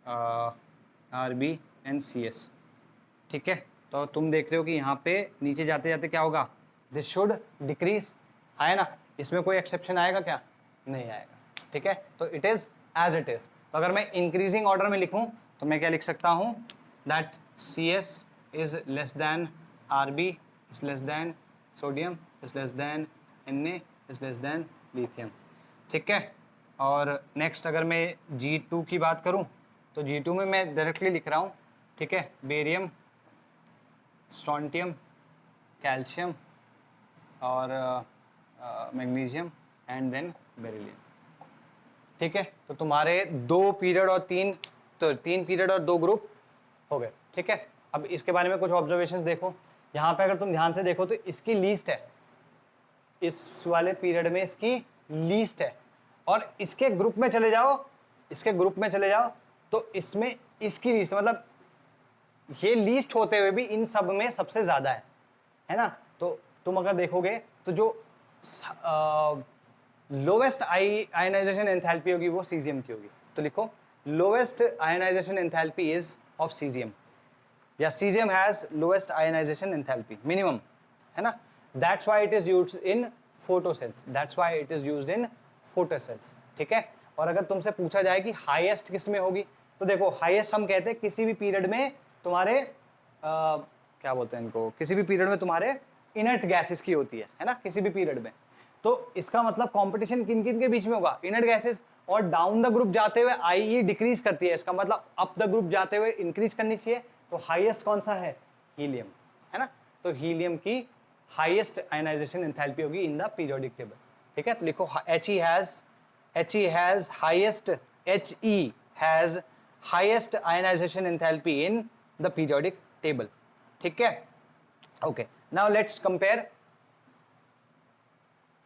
Rb एंड CS, ठीक है। तो तुम देख रहे हो कि यहाँ पे नीचे जाते जाते क्या होगा, दिस शुड डिक्रीज, है ना। इसमें कोई एक्सेप्शन आएगा क्या, नहीं आएगा, ठीक है। तो it is as it is. तो अगर मैं इंक्रीजिंग ऑर्डर में लिखूं तो मैं क्या लिख सकता हूं, that CS is less than Rb is less than sodium is less than Na is less than lithium, ठीक है। और नेक्स्ट अगर मैं G2 की बात करूं तो G2 में मैं डायरेक्टली लिख रहा हूं, ठीक है, बेरियम, स्ट्रॉन्टियम, कैल्शियम और मैग्नीशियम एंड देन बेरिलियम, ठीक है। तो तुम्हारे 2 पीरियड और 3 पीरियड और 2 ग्रुप हो गए, ठीक है। अब इसके बारे में कुछ ऑब्जर्वेशंस देखो, यहाँ पे अगर तुम ध्यान से देखो तो इसकी लीस्ट है, इस वाले पीरियड में इसकी लीस्ट है, और इसके ग्रुप में चले जाओ तो इसमें इसकी लीस्ट, मतलब ये लीस्ट होते हुए भी इन सब में सबसे ज्यादा है ना। तो तुम अगर देखोगे तो जो लोवेस्ट आयनाइजेशन एंथैल्पी होगी वो सीजियम की होगी। तो लिखो lowest ionization enthalpy is of caesium, या caesium has lowest ionization enthalpy minimum, है ना। That's why it is used in photocells, ठीक है। और अगर तुमसे पूछा जाए कि हाईएस्ट किस में होगी, तो देखो हाईएस्ट हम कहते हैं किसी भी पीरियड में तुम्हारे क्या बोलते हैं इनको, किसी भी पीरियड में तुम्हारे इनर्ट गैसेस की होती है ना, किसी भी पीरियड में। तो इसका मतलब कंपटीशन किन किन के बीच में होगा, इनर्ट गैसेस, और डाउन द ग्रुप जाते हुए IE डिक्रीज करती है, इसका मतलब अप द ग्रुप जाते हुए इंक्रीज करनी चाहिए। तो हाईएस्ट कौन सा है, हीलियम, है ना। तो हीलियम की हाईएस्ट आयनाइजेशन एंथैल्पी होगी इन द पीरियोडिक टेबल, ठीक है। तो लिखो He has highest ionization enthalpy in the periodic table, ठीक है। ओके, नाउ लेट्स कंपेयर,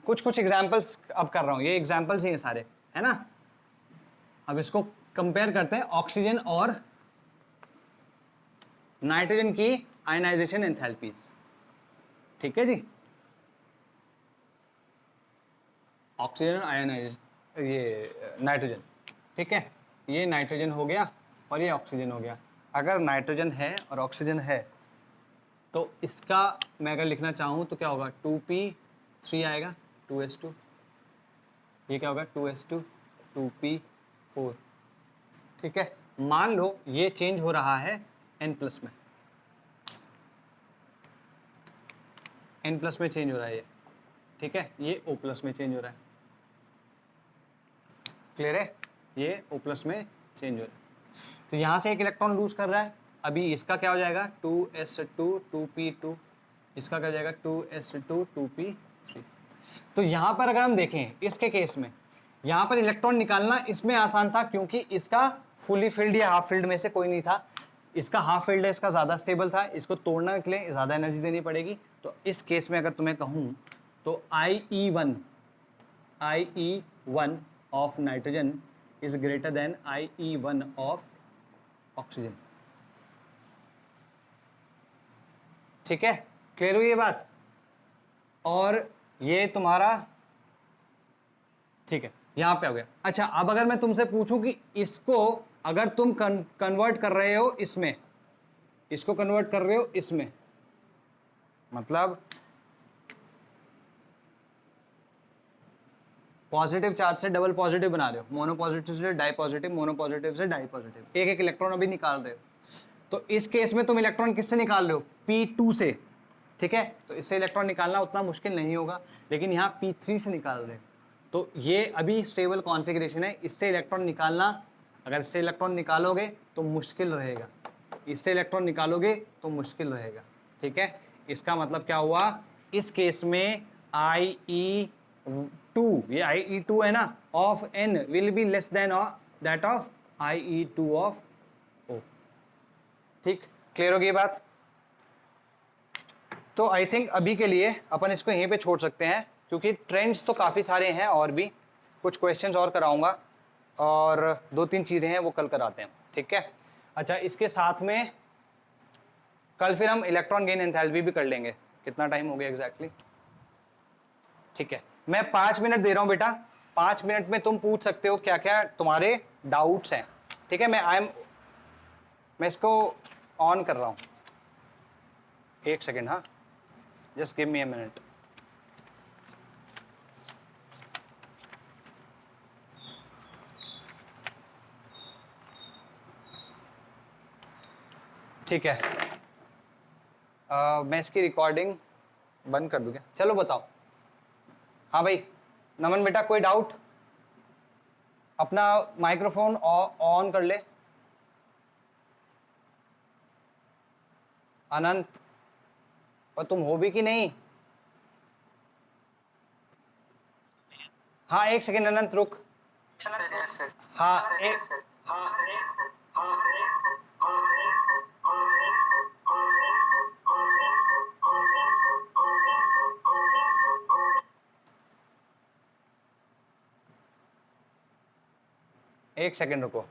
कुछ एग्जांपल्स अब कर रहा हूं, ये एग्जांपल्स ही हैं सारे, है ना। अब इसको कंपेयर करते हैं ऑक्सीजन और नाइट्रोजन की आयनाइजेशन एंथैल्पीज, ठीक है जी। ऑक्सीजन आयनाइजेशन, ये नाइट्रोजन, ठीक है, ये नाइट्रोजन हो गया और ये ऑक्सीजन हो गया। अगर नाइट्रोजन है और ऑक्सीजन है तो इसका मैं अगर लिखना चाहूँ तो क्या होगा, 2p3 आएगा, 2s2, ये क्या होगा 2s2, 2p4, ठीक है। मान लो ये चेंज हो रहा है N+ में, N+ में चेंज हो रहा है ये, ठीक है, ये O+ में चेंज हो रहा है, क्लियर है, ये O+ में चेंज हो रहा है। तो यहाँ से एक इलेक्ट्रॉन लूज कर रहा है, अभी इसका क्या हो जाएगा 2s2 2p2, इसका क्या हो जाएगा 2s2 2p3। तो यहाँ पर अगर हम देखें इसके केस में, यहाँ पर इलेक्ट्रॉन निकालना इसमें आसान था क्योंकि इसका फुली फिल्ड या हाफ फिल्ड में से कोई नहीं था, इसका हाफ फिल्ड है, इसका ज़्यादा स्टेबल था, इसको तोड़ने के लिए ज़्यादा एनर्जी देनी पड़ेगी। तो इस केस में अगर तुम्हें कहूँ तो IE1 of nitrogen is greater than IE1 of oxygen. ठीक है, क्लियर हुई ये बात? और ये तुम्हारा ठीक है, यहां पे हो गया। अच्छा, अब अगर मैं तुमसे पूछूं कि इसको अगर तुम कन्वर्ट कर रहे हो इसमें, इसको कन्वर्ट कर रहे हो इसमें, मतलब पॉजिटिव चार्ज से डबल पॉजिटिव बना रहे हो, मोनो पॉजिटिव से डाई पॉजिटिव, मोनो पॉजिटिव से डाई पॉजिटिव, एक एक इलेक्ट्रॉन अभी निकाल रहे हो। तो इस केस में तुम इलेक्ट्रॉन किससे निकाल रहे हो? P2 से। ठीक है, तो इससे इलेक्ट्रॉन निकालना उतना मुश्किल नहीं होगा, लेकिन यहाँ P3 से निकाल रहे हो, तो ये अभी स्टेबल कॉन्फ़िगरेशन है। इससे इलेक्ट्रॉन निकालना, अगर इससे इलेक्ट्रॉन निकालोगे तो मुश्किल रहेगा, इससे इलेक्ट्रॉन निकालोगे तो मुश्किल रहेगा। ठीक है, इसका मतलब क्या हुआ? इस केस में IE2, ये IE2 है ना, of N will be less than that of IE2 of O। ठीक, क्लियर होगी ये बात? तो आई थिंक अभी के लिए अपन इसको यहीं पे छोड़ सकते हैं, क्योंकि ट्रेंड्स तो काफ़ी सारे हैं और भी कुछ क्वेश्चंस और कराऊंगा, और 2-3 चीज़ें हैं वो कल कराते हैं। ठीक है, अच्छा, इसके साथ में कल फिर हम इलेक्ट्रॉन गेन एंथैल्पी भी कर लेंगे। कितना टाइम हो गया एग्जैक्टली? ठीक है, मैं 5 मिनट दे रहा हूँ बेटा, 5 मिनट में तुम पूछ सकते हो क्या क्या तुम्हारे डाउट्स हैं। ठीक है, मैं इसको ऑन कर रहा हूँ, 1 सेकेंड, हाँ, just give me a minute. ठीक है, मैं इसकी रिकॉर्डिंग बंद कर दूँ क्या? चलो बताओ। हाँ भाई नमन बेटा, कोई डाउट? अपना माइक्रोफोन ऑन कर ले। अनंत, और तुम हो भी कि नहीं? हाँ 1 सेकेंड अनंत, रुक। हाँ एक सेकेंड रुको।